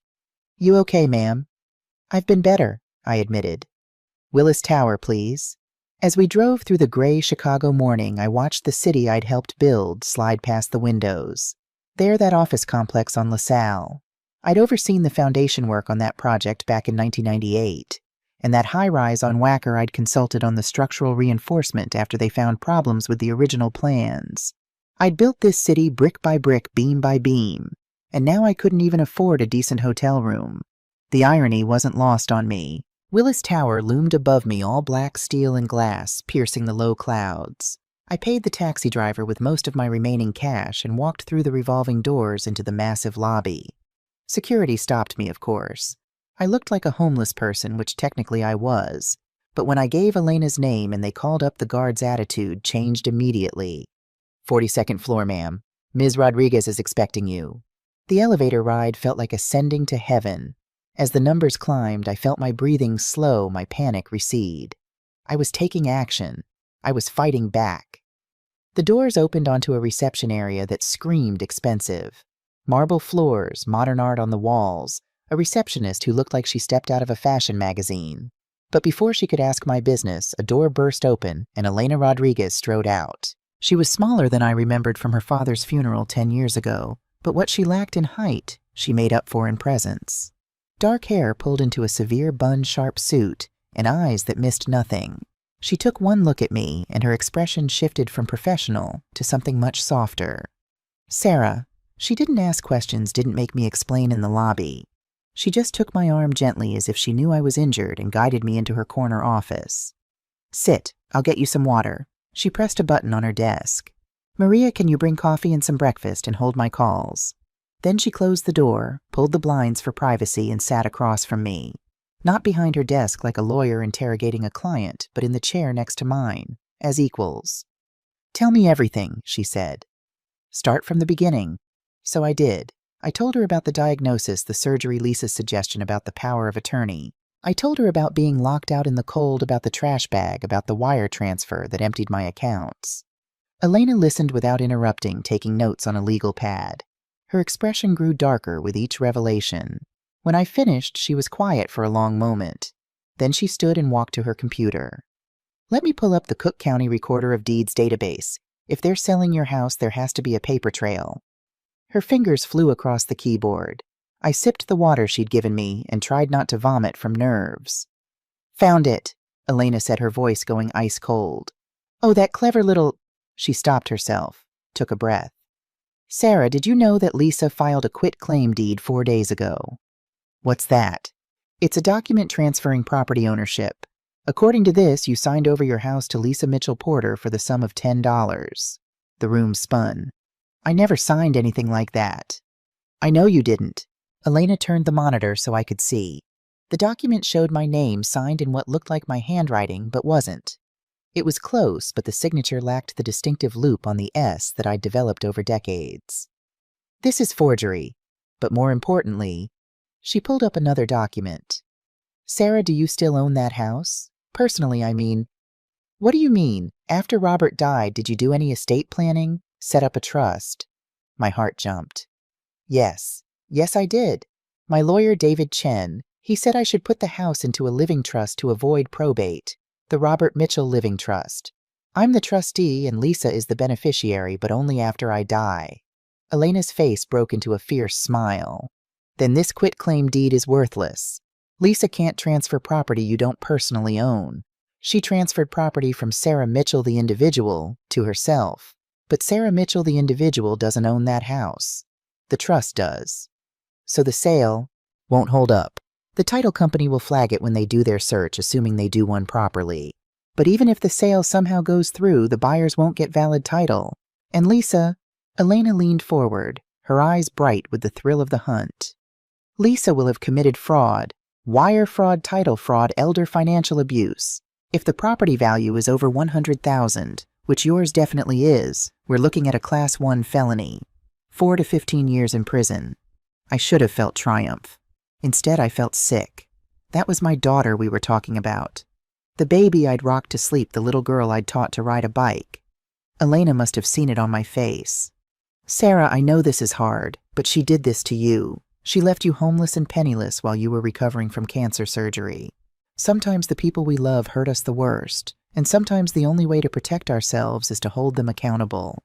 You okay, ma'am? I've been better, I admitted. Willis Tower, please. As we drove through the gray Chicago morning, I watched the city I'd helped build slide past the windows. There, that office complex on LaSalle. I'd overseen the foundation work on that project back in 1998, and that high-rise on Wacker I'd consulted on the structural reinforcement after they found problems with the original plans. I'd built this city brick by brick, beam by beam, and now I couldn't even afford a decent hotel room. The irony wasn't lost on me. Willis Tower loomed above me, all black steel and glass, piercing the low clouds. I paid the taxi driver with most of my remaining cash and walked through the revolving doors into the massive lobby. Security stopped me, of course. I looked like a homeless person, which technically I was, but when I gave Elena's name and they called up, the guard's attitude changed immediately. 42nd floor, ma'am. Ms. Rodriguez is expecting you. The elevator ride felt like ascending to heaven. As the numbers climbed, I felt my breathing slow, my panic recede. I was taking action. I was fighting back. The doors opened onto a reception area that screamed expensive. Marble floors, modern art on the walls, a receptionist who looked like she stepped out of a fashion magazine. But before she could ask my business, a door burst open and Elena Rodriguez strode out. She was smaller than I remembered from her father's funeral 10 years ago, but what she lacked in height, she made up for in presence. Dark hair pulled into a severe bun-sharp suit and eyes that missed nothing. She took one look at me, and her expression shifted from professional to something much softer. Sarah. She didn't ask questions, didn't make me explain in the lobby. She just took my arm gently as if she knew I was injured and guided me into her corner office. Sit, I'll get you some water. She pressed a button on her desk. Maria, can you bring coffee and some breakfast and hold my calls? Then she closed the door, pulled the blinds for privacy, and sat across from me. Not behind her desk like a lawyer interrogating a client, but in the chair next to mine, as equals. Tell me everything, she said. Start from the beginning. So I did. I told her about the diagnosis, the surgery, Lisa's suggestion about the power of attorney. I told her about being locked out in the cold, about the trash bag, about the wire transfer that emptied my accounts. Elena listened without interrupting, taking notes on a legal pad. Her expression grew darker with each revelation. When I finished, she was quiet for a long moment. Then she stood and walked to her computer. Let me pull up the Cook County Recorder of Deeds database. If they're selling your house, there has to be a paper trail. Her fingers flew across the keyboard. I sipped the water she'd given me and tried not to vomit from nerves. Found it, Elena said, her voice going ice cold. Oh, that clever little... She stopped herself, took a breath. Sarah, did you know that Lisa filed a quit-claim deed 4 days ago? What's that? It's a document transferring property ownership. According to this, you signed over your house to Lisa Mitchell Porter for the sum of $10. The room spun. I never signed anything like that. I know you didn't. Elena turned the monitor so I could see. The document showed my name signed in what looked like my handwriting, but wasn't. It was close, but the signature lacked the distinctive loop on the S that I'd developed over decades. This is forgery, but more importantly, she pulled up another document. Sarah, do you still own that house? Personally, I mean. What do you mean? After Robert died, did you do any estate planning? Set up a trust? My heart jumped. Yes, I did. My lawyer, David Chen, He said I should put the house into a living trust to avoid probate, the Robert Mitchell Living Trust. I'm the trustee and Lisa is the beneficiary, but only after I die. Elena's face broke into a fierce smile. Then this quitclaim deed is worthless. Lisa can't transfer property you don't personally own. She transferred property from Sarah Mitchell the individual to herself. But Sarah Mitchell the individual doesn't own that house. The trust does. So the sale won't hold up. The title company will flag it when they do their search, assuming they do one properly. But even if the sale somehow goes through, the buyers won't get valid title. And Lisa, Elena leaned forward, her eyes bright with the thrill of the hunt. Lisa will have committed fraud, wire fraud, title fraud, elder financial abuse. If the property value is over $100,000, which yours definitely is, we're looking at a Class 1 felony. 4 to 15 years in prison. I should have felt triumph. Instead, I felt sick. That was my daughter we were talking about. The baby I'd rocked to sleep, the little girl I'd taught to ride a bike. Elena must have seen it on my face. Sarah, I know this is hard, but she did this to you. She left you homeless and penniless while you were recovering from cancer surgery. Sometimes the people we love hurt us the worst, and sometimes the only way to protect ourselves is to hold them accountable.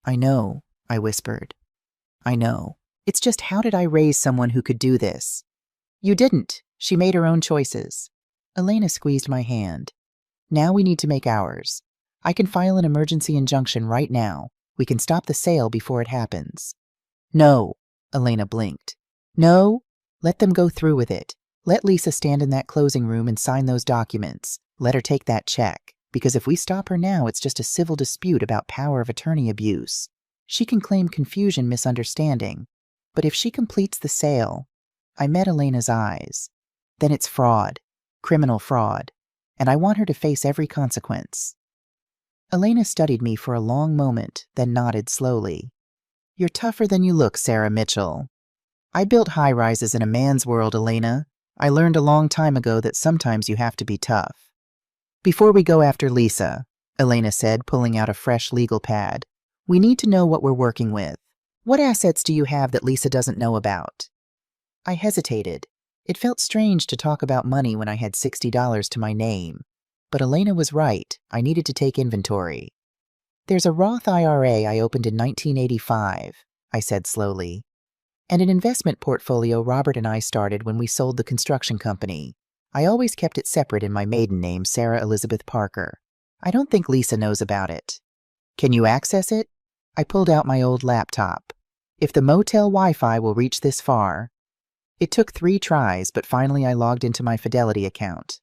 I know, I whispered. I know. It's just, how did I raise someone who could do this? You didn't. She made her own choices. Elena squeezed my hand. Now we need to make ours. I can file an emergency injunction right now. We can stop the sale before it happens. No, Elena blinked. No, let them go through with it. Let Lisa stand in that closing room and sign those documents. Let her take that check. Because if we stop her now, it's just a civil dispute about power of attorney abuse. She can claim confusion, misunderstanding. But if she completes the sale, I met Elena's eyes. Then it's fraud. Criminal fraud. And I want her to face every consequence. Elena studied me for a long moment, then nodded slowly. You're tougher than you look, Sarah Mitchell. I built high-rises in a man's world, Elena. I learned a long time ago that sometimes you have to be tough. Before we go after Lisa, Elena said, pulling out a fresh legal pad, we need to know what we're working with. What assets do you have that Lisa doesn't know about? I hesitated. It felt strange to talk about money when I had $60 to my name. But Elena was right. I needed to take inventory. There's a Roth IRA I opened in 1985, I said slowly, and an investment portfolio Robert and I started when we sold the construction company. I always kept it separate in my maiden name, Sarah Elizabeth Parker. I don't think Lisa knows about it. Can you access it? I pulled out my old laptop. If the motel Wi-Fi will reach this far. It took 3 tries, but finally I logged into my Fidelity account.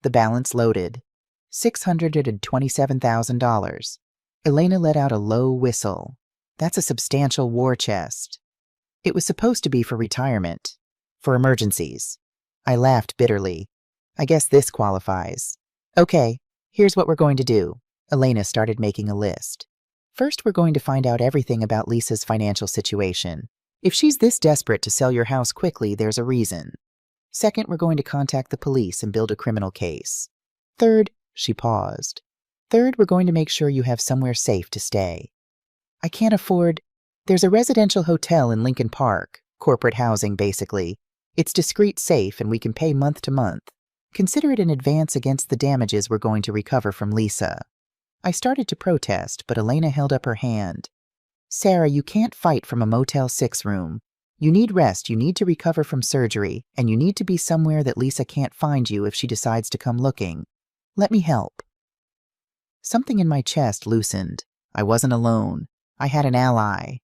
The balance loaded. $627,000. Elena let out a low whistle. That's a substantial war chest. It was supposed to be for retirement. For emergencies. I laughed bitterly. I guess this qualifies. Okay, here's what we're going to do. Elena started making a list. First, we're going to find out everything about Lisa's financial situation. If she's this desperate to sell your house quickly, there's a reason. Second, we're going to contact the police and build a criminal case. Third, she paused. Third, we're going to make sure you have somewhere safe to stay. I can't afford... There's a residential hotel in Lincoln Park, corporate housing basically. It's discreet, safe, and we can pay month to month. Consider it an advance against the damages we're going to recover from Lisa. I started to protest, but Elena held up her hand. Sarah, you can't fight from a Motel 6 room. You need rest, you need to recover from surgery, and you need to be somewhere that Lisa can't find you if she decides to come looking. Let me help. Something in my chest loosened. I wasn't alone. I had an ally.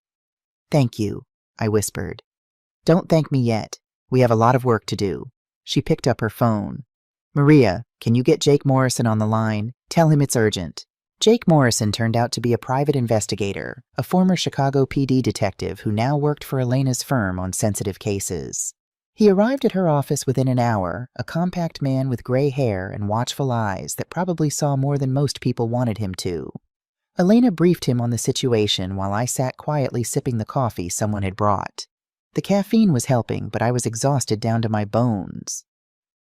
Thank you, I whispered. Don't thank me yet. We have a lot of work to do. She picked up her phone. Maria, can you get Jake Morrison on the line? Tell him it's urgent. Jake Morrison turned out to be a private investigator, a former Chicago PD detective who now worked for Elena's firm on sensitive cases. He arrived at her office within an hour, a compact man with gray hair and watchful eyes that probably saw more than most people wanted him to. Elena briefed him on the situation while I sat quietly sipping the coffee someone had brought. The caffeine was helping, but I was exhausted down to my bones.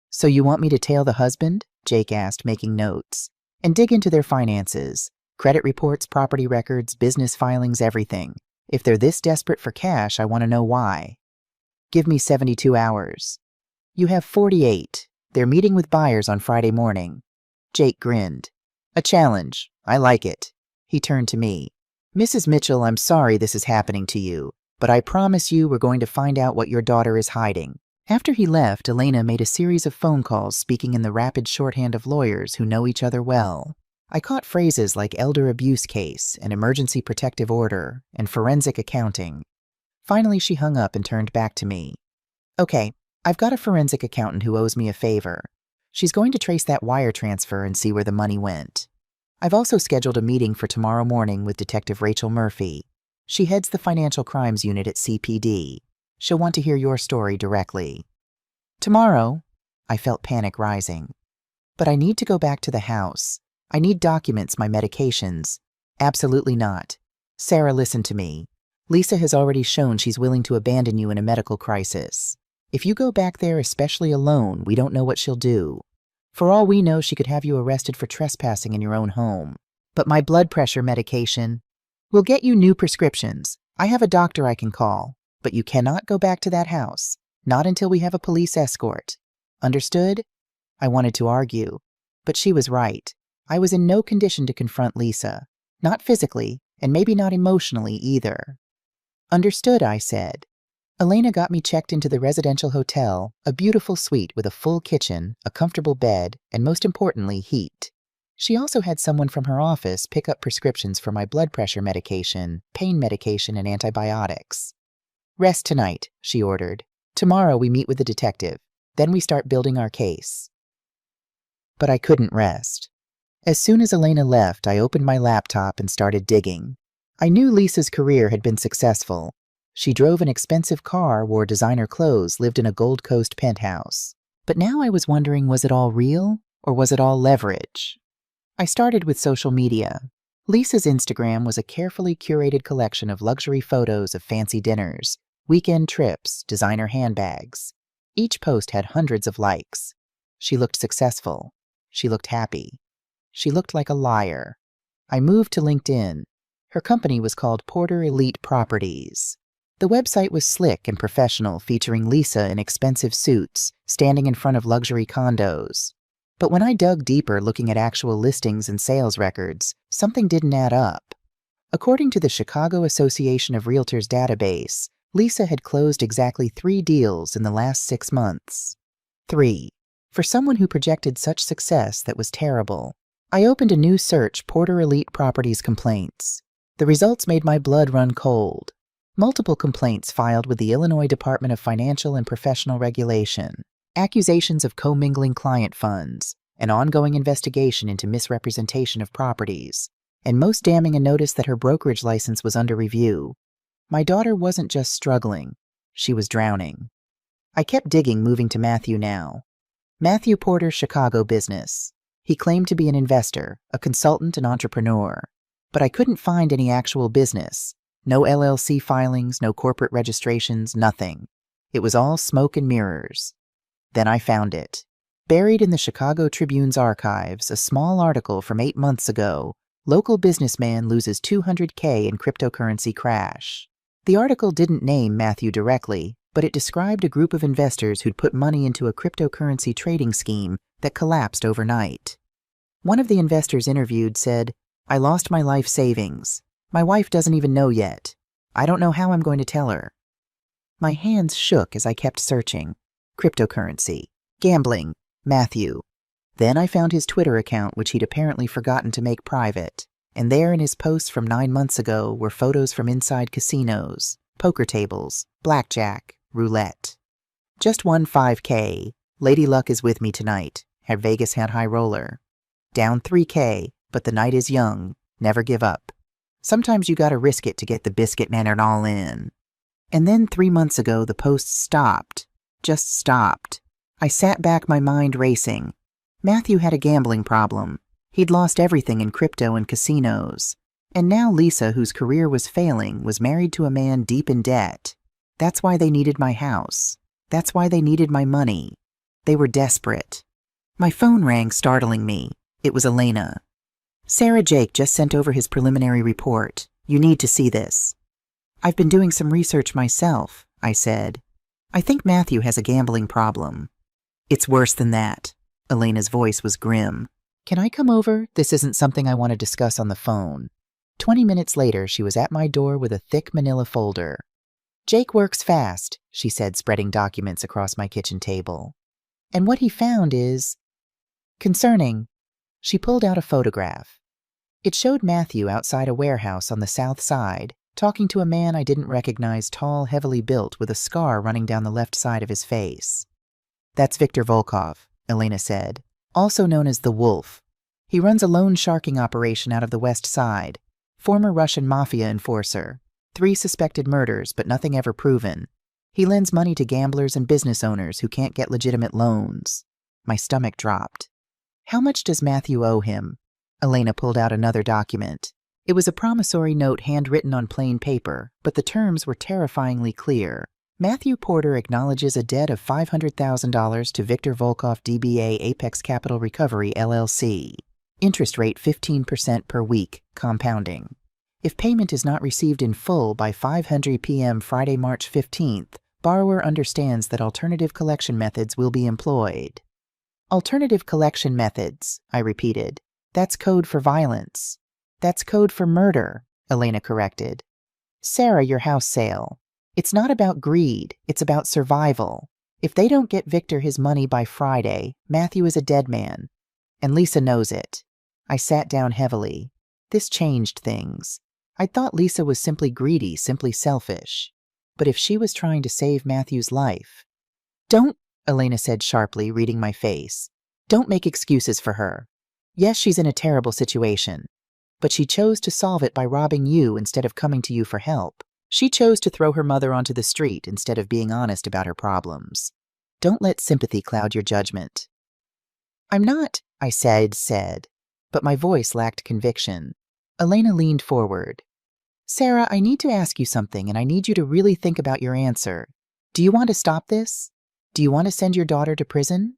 So you want me to tail the husband? Jake asked, making notes. And dig into their finances, credit reports, property records, business filings, everything. If they're this desperate for cash, I want to know why. Give me 72 hours. You have 48. They're meeting with buyers on Friday morning. Jake grinned. A challenge. I like it. He turned to me. Mrs. Mitchell, I'm sorry this is happening to you, but I promise you we're going to find out what your daughter is hiding. After he left, Elena made a series of phone calls speaking in the rapid shorthand of lawyers who know each other well. I caught phrases like elder abuse case and emergency protective order and forensic accounting. Finally, she hung up and turned back to me. Okay, I've got a forensic accountant who owes me a favor. She's going to trace that wire transfer and see where the money went. I've also scheduled a meeting for tomorrow morning with Detective Rachel Murphy. She heads the Financial Crimes Unit at CPD. She'll want to hear your story directly. Tomorrow, I felt panic rising. But I need to go back to the house. I need documents, my medications. Absolutely not. Sarah, listen to me. Lisa has already shown she's willing to abandon you in a medical crisis. If you go back there, especially alone, we don't know what she'll do. For all we know, she could have you arrested for trespassing in your own home. But my blood pressure medication will get you new prescriptions. I have a doctor I can call, but you cannot go back to that house. Not until we have a police escort. Understood? I wanted to argue, but she was right. I was in no condition to confront Lisa. Not physically, and maybe not emotionally either. Understood, I said. Elena got me checked into the residential hotel, a beautiful suite with a full kitchen, a comfortable bed, and most importantly, heat. She also had someone from her office pick up prescriptions for my blood pressure medication, pain medication, and antibiotics. Rest tonight, she ordered. Tomorrow we meet with the detective. Then we start building our case. But I couldn't rest. As soon as Elena left, I opened my laptop and started digging. I knew Lisa's career had been successful. She drove an expensive car, wore designer clothes, lived in a Gold Coast penthouse. But now I was wondering, was it all real, or was it all leverage? I started with social media. Lisa's Instagram was a carefully curated collection of luxury photos of fancy dinners, weekend trips, designer handbags. Each post had hundreds of likes. She looked successful. She looked happy. She looked like a liar. I moved to LinkedIn. Her company was called Porter Elite Properties. The website was slick and professional, featuring Lisa in expensive suits, standing in front of luxury condos. But when I dug deeper looking at actual listings and sales records, something didn't add up. According to the Chicago Association of Realtors database, Lisa had closed exactly 3 deals in the last 6 months. 3. For someone who projected such success, that was terrible. I opened a new search, Porter Elite Properties complaints. The results made my blood run cold. Multiple complaints filed with the Illinois Department of Financial and Professional Regulation, accusations of commingling client funds, an ongoing investigation into misrepresentation of properties, and most damning, a notice that her brokerage license was under review. My daughter wasn't just struggling, she was drowning. I kept digging, moving to Matthew now. Matthew Porter's Chicago business. He claimed to be an investor, a consultant, and entrepreneur. But I couldn't find any actual business. No LLC filings, no corporate registrations, nothing. It was all smoke and mirrors. Then I found it. Buried in the Chicago Tribune's archives, a small article from 8 months ago, local businessman loses $200K in cryptocurrency crash. The article didn't name Matthew directly, but it described a group of investors who'd put money into a cryptocurrency trading scheme that collapsed overnight. One of the investors interviewed said, "I lost my life savings. My wife doesn't even know yet. I don't know how I'm going to tell her." My hands shook as I kept searching. Cryptocurrency. Gambling. Matthew. Then I found his Twitter account, which he'd apparently forgotten to make private. And there in his posts from 9 months ago were photos from inside casinos, poker tables, blackjack, roulette. Just won $5K. Lady Luck is with me tonight. At Vegas had high roller. Down $3K, but the night is young. Never give up. Sometimes you gotta risk it to get the biscuit mannered all in. And then 3 months ago, the posts stopped. Just stopped. I sat back, my mind racing. Matthew had a gambling problem. He'd lost everything in crypto and casinos. And now Lisa, whose career was failing, was married to a man deep in debt. That's why they needed my house. That's why they needed my money. They were desperate. My phone rang, startling me. It was Elena. "Sarah, Jake just sent over his preliminary report. You need to see this." "I've been doing some research myself," I said. "I think Matthew has a gambling problem. It's worse than that. Elena's voice was grim. Can I come over? This isn't something I want to discuss on the phone. 20 minutes later, she was at my door with a thick manila folder. Jake works fast, she said, spreading documents across my kitchen table. And what he found is concerning. She pulled out a photograph. It showed Matthew outside a warehouse on the south side, talking to a man I didn't recognize, tall, heavily built, with a scar running down the left side of his face. That's Viktor Volkov, Elena said, also known as the Wolf. He runs a loan sharking operation out of the west side. Former Russian mafia enforcer. 3 suspected murders, but nothing ever proven. He lends money to gamblers and business owners who can't get legitimate loans. My stomach dropped. How much does Matthew owe him? Elena pulled out another document. It was a promissory note handwritten on plain paper, but the terms were terrifyingly clear. Matthew Porter acknowledges a debt of $500,000 to Viktor Volkov DBA Apex Capital Recovery, LLC. Interest rate 15% per week, compounding. If payment is not received in full by 5:00 p.m. Friday, March 15th, borrower understands that alternative collection methods will be employed. Alternative collection methods, I repeated. That's code for violence. That's code for murder, Elena corrected. Sarah, your house sale. It's not about greed, it's about survival. If they don't get Viktor his money by Friday, Matthew is a dead man. And Lisa knows it. I sat down heavily. This changed things. I thought Lisa was simply greedy, simply selfish. But if she was trying to save Matthew's life... Don't, Elena said sharply, reading my face. Don't make excuses for her. Yes, she's in a terrible situation. But she chose to solve it by robbing you instead of coming to you for help. She chose to throw her mother onto the street instead of being honest about her problems. Don't let sympathy cloud your judgment. I'm not, I said, but my voice lacked conviction. Elena leaned forward. Sarah, I need to ask you something, and I need you to really think about your answer. Do you want to stop this? Do you want to send your daughter to prison?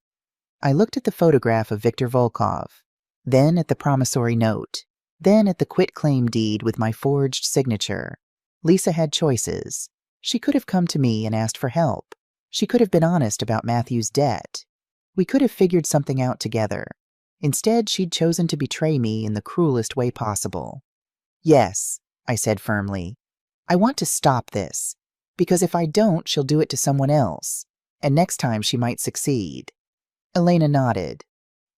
I looked at the photograph of Viktor Volkov, then at the promissory note, then at the quitclaim deed with my forged signature. Lisa had choices. She could have come to me and asked for help. She could have been honest about Matthew's debt. We could have figured something out together. Instead, she'd chosen to betray me in the cruelest way possible. Yes, I said firmly. I want to stop this, because if I don't, she'll do it to someone else, and next time she might succeed. Elena nodded.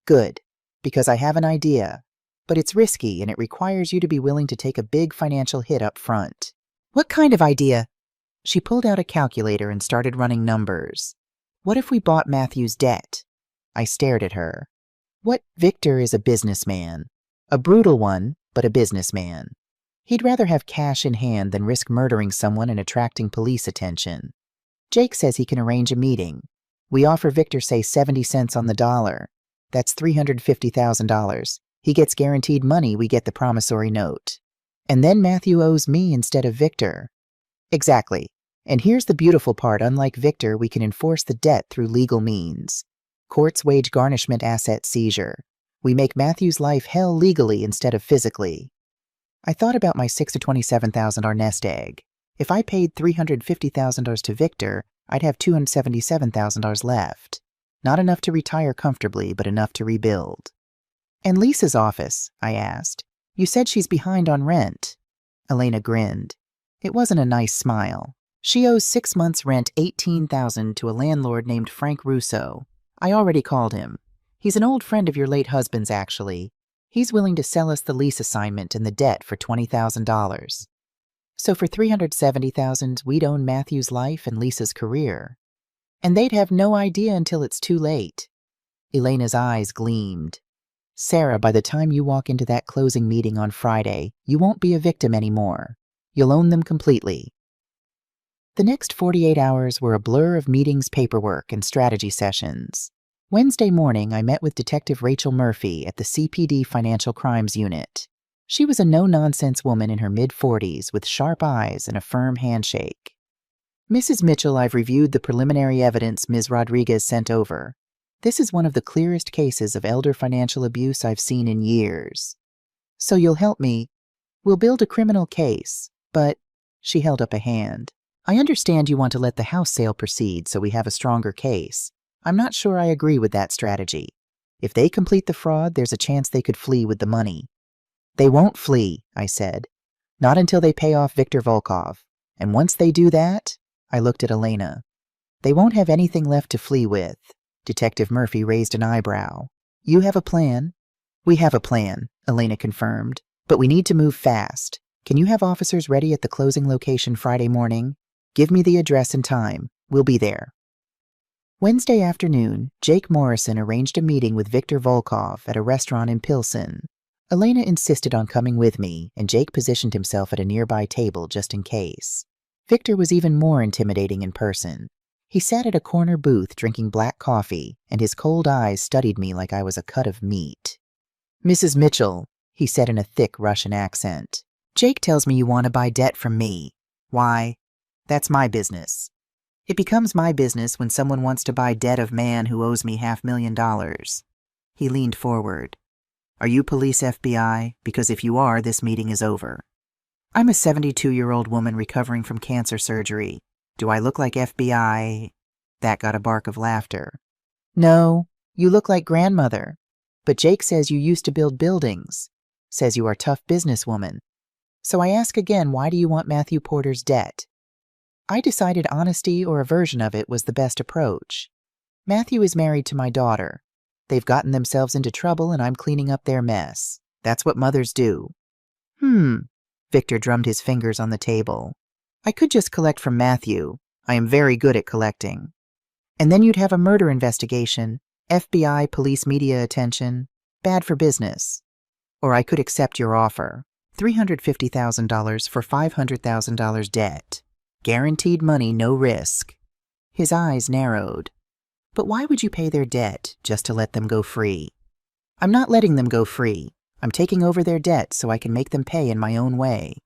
Good, because I have an idea, but it's risky and it requires you to be willing to take a big financial hit up front. What kind of idea? She pulled out a calculator and started running numbers. What if we bought Matthew's debt? I stared at her. Viktor is a businessman. A brutal one, but a businessman. He'd rather have cash in hand than risk murdering someone and attracting police attention. Jake says he can arrange a meeting. We offer Viktor, say, 70 cents on the dollar. That's $350,000. He gets guaranteed money, we get the promissory note. And then Matthew owes me instead of Viktor. Exactly. And here's the beautiful part. Unlike Viktor, we can enforce the debt through legal means. Courts wage garnishment asset seizure. We make Matthew's life hell legally instead of physically. I thought about my $6 to $27,000 nest egg. If I paid $350,000 to Viktor, I'd have $277,000 left. Not enough to retire comfortably, but enough to rebuild. And Lisa's office, I asked. You said she's behind on rent. Elena grinned. It wasn't a nice smile. She owes 6 months' rent, $18,000, to a landlord named Frank Russo. I already called him. He's an old friend of your late husband's, actually. He's willing to sell us the lease assignment and the debt for $20,000. So for $370,000, we'd own Matthew's life and Lisa's career. And they'd have no idea until it's too late. Elena's eyes gleamed. Sarah, by the time you walk into that closing meeting on Friday, you won't be a victim anymore. You'll own them completely. The next 48 hours were a blur of meetings, paperwork, and strategy sessions. Wednesday morning, I met with Detective Rachel Murphy at the CPD Financial Crimes Unit. She was a no-nonsense woman in her mid-40s with sharp eyes and a firm handshake. Mrs. Mitchell, I've reviewed the preliminary evidence Ms. Rodriguez sent over. This is one of the clearest cases of elder financial abuse I've seen in years. So you'll help me. We'll build a criminal case, but... She held up a hand. I understand you want to let the house sale proceed so we have a stronger case. I'm not sure I agree with that strategy. If they complete the fraud, there's a chance they could flee with the money. They won't flee, I said. Not until they pay off Viktor Volkov. And once they do that, I looked at Elena. They won't have anything left to flee with. Detective Murphy raised an eyebrow. You have a plan? We have a plan, Elena confirmed. But we need to move fast. Can you have officers ready at the closing location Friday morning? Give me the address and time. We'll be there. Wednesday afternoon, Jake Morrison arranged a meeting with Viktor Volkov at a restaurant in Pilsen. Elena insisted on coming with me, and Jake positioned himself at a nearby table just in case. Viktor was even more intimidating in person. He sat at a corner booth drinking black coffee, and his cold eyes studied me like I was a cut of meat. Mrs. Mitchell, he said in a thick Russian accent, Jake tells me you want to buy debt from me. Why? That's my business. It becomes my business when someone wants to buy debt of man who owes me $500,000. He leaned forward. Are you police FBI? Because if you are, this meeting is over. I'm a 72-year-old woman recovering from cancer surgery. Do I look like FBI? That got a bark of laughter. No, you look like grandmother. But Jake says you used to build buildings. Says you are a tough businesswoman. So I ask again, why do you want Matthew Porter's debt? I decided honesty or a version of it was the best approach. Matthew is married to my daughter. They've gotten themselves into trouble and I'm cleaning up their mess. That's what mothers do. Viktor drummed his fingers on the table. I could just collect from Matthew. I am very good at collecting. And then you'd have a murder investigation, FBI, police media attention. Bad for business. Or I could accept your offer. $350,000 for $500,000 debt. Guaranteed money, no risk. His eyes narrowed. But why would you pay their debt just to let them go free? I'm not letting them go free. I'm taking over their debt so I can make them pay in my own way.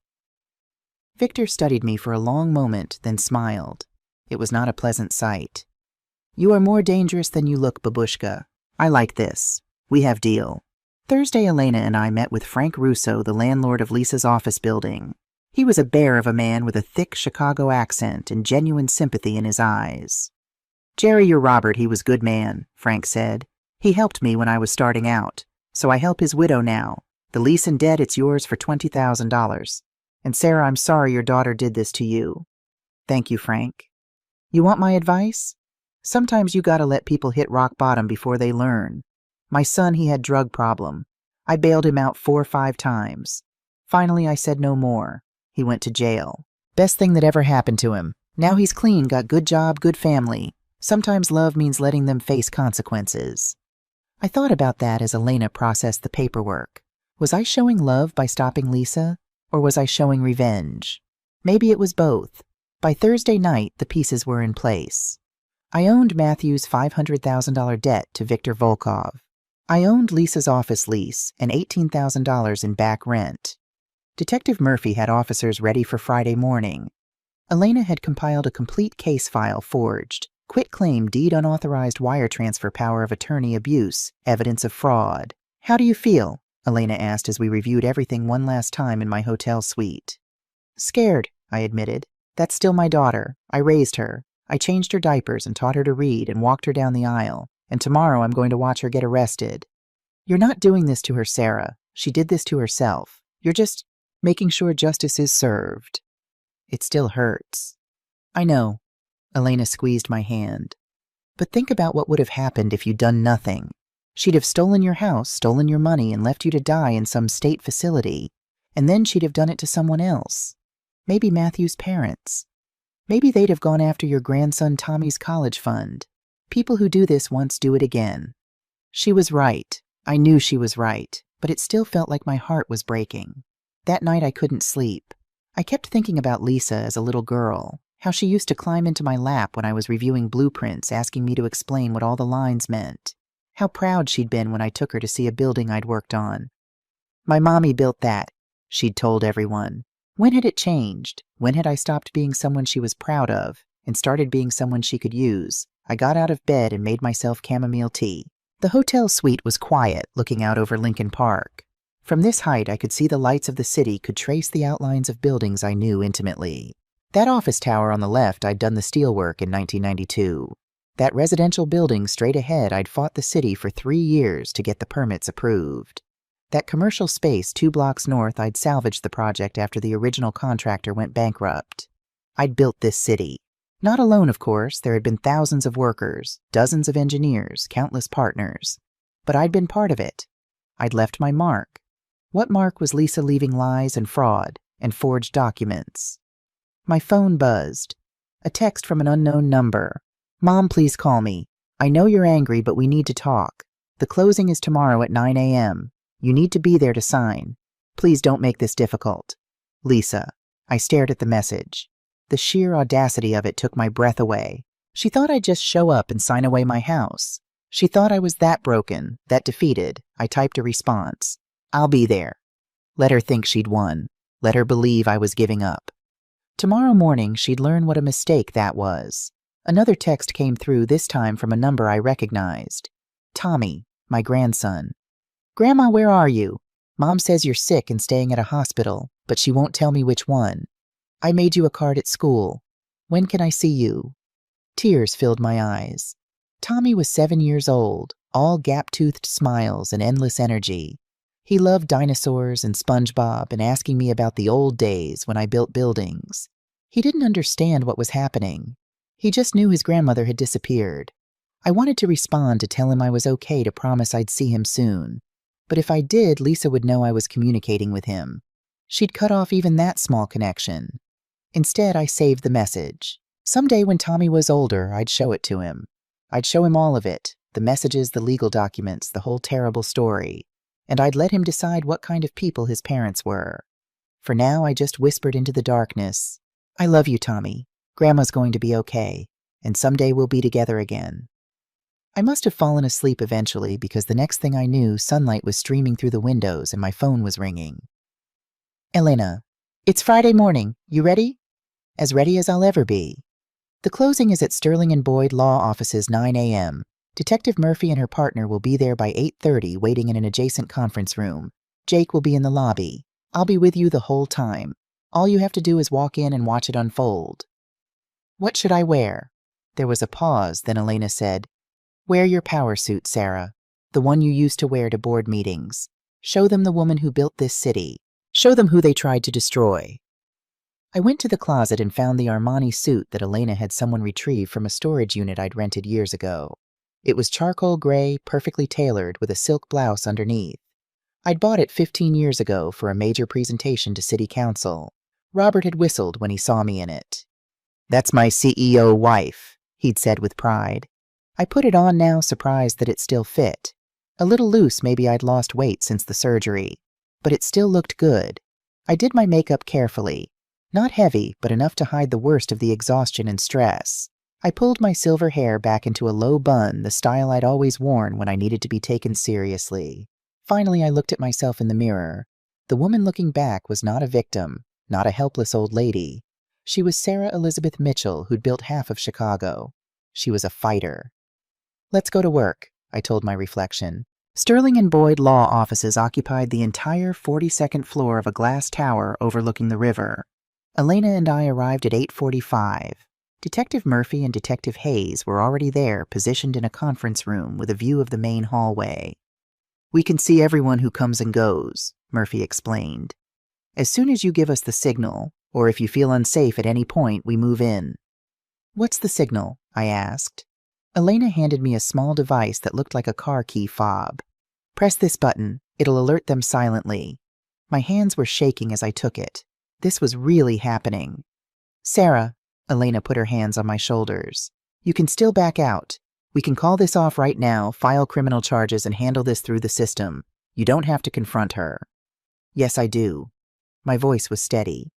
Viktor studied me for a long moment, then smiled. It was not a pleasant sight. You are more dangerous than you look, babushka. I like this. We have deal. Thursday, Elena and I met with Frank Russo, the landlord of Lisa's office building. He was a bear of a man with a thick Chicago accent and genuine sympathy in his eyes. Jerry, your Robert, he was good man, Frank said. He helped me when I was starting out, so I help his widow now. The lease and debt, it's yours for $20,000. And Sarah, I'm sorry your daughter did this to you. Thank you, Frank. You want my advice? Sometimes you gotta let people hit rock bottom before they learn. My son, he had drug problem. I bailed him out 4 or 5 times. Finally, I said no more. He went to jail. Best thing that ever happened to him. Now he's clean, got good job, good family. Sometimes love means letting them face consequences. I thought about that as Elena processed the paperwork. Was I showing love by stopping Lisa, or was I showing revenge? Maybe it was both. By Thursday night, the pieces were in place. I owned Matthew's $500,000 debt to Viktor Volkov. I owned Lisa's office lease and $18,000 in back rent. Detective Murphy had officers ready for Friday morning. Elena had compiled a complete case file forged, quitclaim deed unauthorized wire transfer power of attorney abuse, evidence of fraud. How do you feel? Elena asked as we reviewed everything one last time in my hotel suite. Scared, I admitted. That's still my daughter. I raised her. I changed her diapers and taught her to read and walked her down the aisle. And tomorrow I'm going to watch her get arrested. You're not doing this to her, Sarah. She did this to herself. You're just making sure justice is served. It still hurts. I know. Elena squeezed my hand. But think about what would have happened if you'd done nothing. She'd have stolen your house, stolen your money, and left you to die in some state facility. And then she'd have done it to someone else. Maybe Matthew's parents. Maybe they'd have gone after your grandson Tommy's college fund. People who do this once do it again. She was right. I knew she was right, but it still felt like my heart was breaking. That night I couldn't sleep. I kept thinking about Lisa as a little girl, how she used to climb into my lap when I was reviewing blueprints, asking me to explain what all the lines meant. How proud she'd been when I took her to see a building I'd worked on. My mommy built that, she'd told everyone. When had it changed? When had I stopped being someone she was proud of and started being someone she could use? I got out of bed and made myself chamomile tea. The hotel suite was quiet, looking out over Lincoln Park. From this height, I could see the lights of the city, could trace the outlines of buildings I knew intimately. That office tower on the left, I'd done the steelwork in 1992. That residential building straight ahead, I'd fought the city for 3 years to get the permits approved. That commercial space 2 blocks north, I'd salvaged the project after the original contractor went bankrupt. I'd built this city. Not alone, of course. There had been thousands of workers, dozens of engineers, countless partners. But I'd been part of it. I'd left my mark. What mark was Lisa leaving lies and fraud and forged documents? My phone buzzed. A text from an unknown number. "Mom, please call me. I know you're angry, but we need to talk. The closing is tomorrow at 9 a.m. You need to be there to sign. Please don't make this difficult. Lisa." I stared at the message. The sheer audacity of it took my breath away. She thought I'd just show up and sign away my house. She thought I was that broken, that defeated. I typed a response. "I'll be there." Let her think she'd won. Let her believe I was giving up. Tomorrow morning, she'd learn what a mistake that was. Another text came through, this time from a number I recognized. Tommy, my grandson. "Grandma, where are you? Mom says you're sick and staying at a hospital, but she won't tell me which one. I made you a card at school. When can I see you?" Tears filled my eyes. Tommy was 7 years old, all gap-toothed smiles and endless energy. He loved dinosaurs and SpongeBob and asking me about the old days when I built buildings. He didn't understand what was happening. He just knew his grandmother had disappeared. I wanted to respond to tell him I was okay, to promise I'd see him soon. But if I did, Lisa would know I was communicating with him. She'd cut off even that small connection. Instead, I saved the message. Someday when Tommy was older, I'd show it to him. I'd show him all of it, the messages, the legal documents, the whole terrible story. And I'd let him decide what kind of people his parents were. For now, I just whispered into the darkness, "I love you, Tommy. Grandma's going to be okay, and someday we'll be together again." I must have fallen asleep eventually, because the next thing I knew, sunlight was streaming through the windows and my phone was ringing. "Elena, it's Friday morning. You ready?" "As ready as I'll ever be." "The closing is at Sterling and Boyd Law Offices, 9 a.m. Detective Murphy and her partner will be there by 8:30, waiting in an adjacent conference room. Jake will be in the lobby. I'll be with you the whole time. All you have to do is walk in and watch it unfold." "What should I wear?" There was a pause, then Elena said, "Wear your power suit, Sarah. The one you used to wear to board meetings. Show them the woman who built this city. Show them who they tried to destroy." I went to the closet and found the Armani suit that Elena had someone retrieve from a storage unit I'd rented years ago. It was charcoal gray, perfectly tailored, with a silk blouse underneath. I'd bought it 15 years ago for a major presentation to City Council. Robert had whistled when he saw me in it. "That's my CEO wife," he'd said with pride. I put it on now, surprised that it still fit. A little loose, maybe I'd lost weight since the surgery. But it still looked good. I did my makeup carefully. Not heavy, but enough to hide the worst of the exhaustion and stress. I pulled my silver hair back into a low bun, the style I'd always worn when I needed to be taken seriously. Finally, I looked at myself in the mirror. The woman looking back was not a victim, not a helpless old lady. She was Sarah Elizabeth Mitchell, who'd built half of Chicago. She was a fighter. "Let's go to work," I told my reflection. Sterling and Boyd Law Offices occupied the entire 42nd floor of a glass tower overlooking the river. Elena and I arrived at 8:45. Detective Murphy and Detective Hayes were already there, positioned in a conference room with a view of the main hallway. "We can see everyone who comes and goes," Murphy explained. "As soon as you give us the signal, or if you feel unsafe at any point, we move in." "What's the signal?" I asked. Elena handed me a small device that looked like a car key fob. "Press this button. It'll alert them silently." My hands were shaking as I took it. This was really happening. "Sarah," Elena put her hands on my shoulders, "you can still back out. We can call this off right now, file criminal charges, and handle this through the system. You don't have to confront her." "Yes, I do." My voice was steady.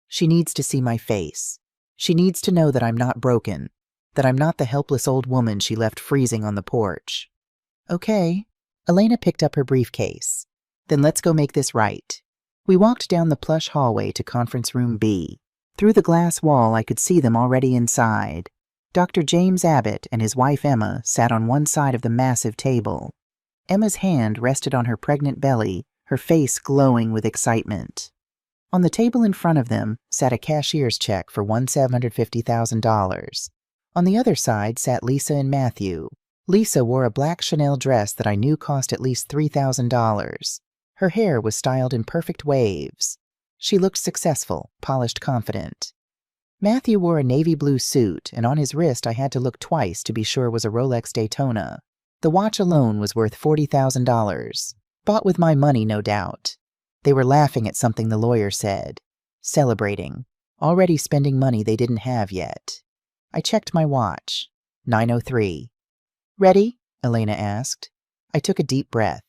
"She needs to see my face. She needs to know that I'm not broken, that I'm not the helpless old woman she left freezing on the porch." "Okay." Elena picked up her briefcase. "Then let's go make this right." We walked down the plush hallway to conference room B. Through the glass wall, I could see them already inside. Dr. James Abbott and his wife Emma sat on one side of the massive table. Emma's hand rested on her pregnant belly, her face glowing with excitement. On the table in front of them sat a cashier's check for $1,750,000. On the other side sat Lisa and Matthew. Lisa wore a black Chanel dress that I knew cost at least $3,000. Her hair was styled in perfect waves. She looked successful, polished, confident. Matthew wore a navy blue suit, and on his wrist I had to look twice to be sure it was a Rolex Daytona. The watch alone was worth $40,000. Bought with my money, no doubt. They were laughing at something the lawyer said. Celebrating. Already spending money they didn't have yet. I checked my watch. 9:03. Ready? Elena asked. I took a deep breath.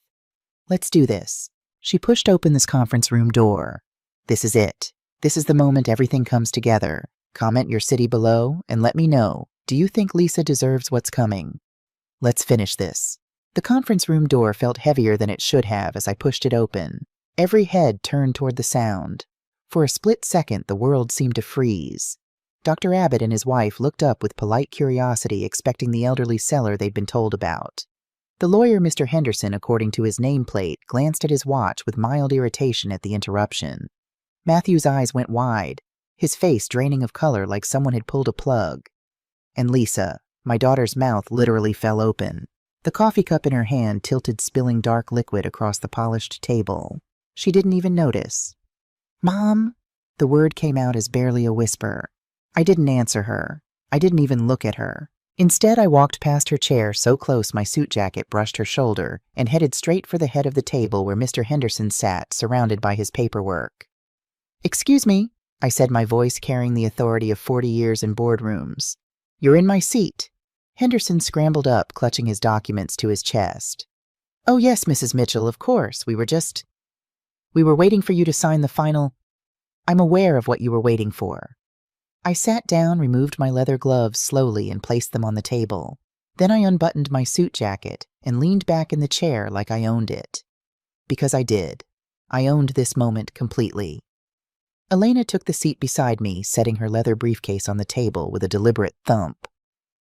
Let's do this. She pushed open this conference room door. This is it. This is the moment everything comes together. Comment your city below and let me know. Do you think Lisa deserves what's coming? Let's finish this. The conference room door felt heavier than it should have as I pushed it open. Every head turned toward the sound. For a split second, the world seemed to freeze. Dr. Abbott and his wife looked up with polite curiosity, expecting the elderly seller they'd been told about. The lawyer, Mr. Henderson, according to his nameplate, glanced at his watch with mild irritation at the interruption. Matthew's eyes went wide, his face draining of color like someone had pulled a plug. And Lisa, my daughter's mouth literally fell open. The coffee cup in her hand tilted, spilling dark liquid across the polished table. She didn't even notice. Mom? The word came out as barely a whisper. I didn't answer her. I didn't even look at her. Instead, I walked past her chair so close my suit jacket brushed her shoulder and headed straight for the head of the table where Mr. Henderson sat, surrounded by his paperwork. Excuse me, I said, my voice carrying the authority of 40 years in boardrooms. You're in my seat. Henderson scrambled up, clutching his documents to his chest. Oh yes, Mrs. Mitchell, of course. We were waiting for you to sign the final. I'm aware of what you were waiting for. I sat down, removed my leather gloves slowly, and placed them on the table. Then I unbuttoned my suit jacket and leaned back in the chair like I owned it. Because I did. I owned this moment completely. Elena took the seat beside me, setting her leather briefcase on the table with a deliberate thump.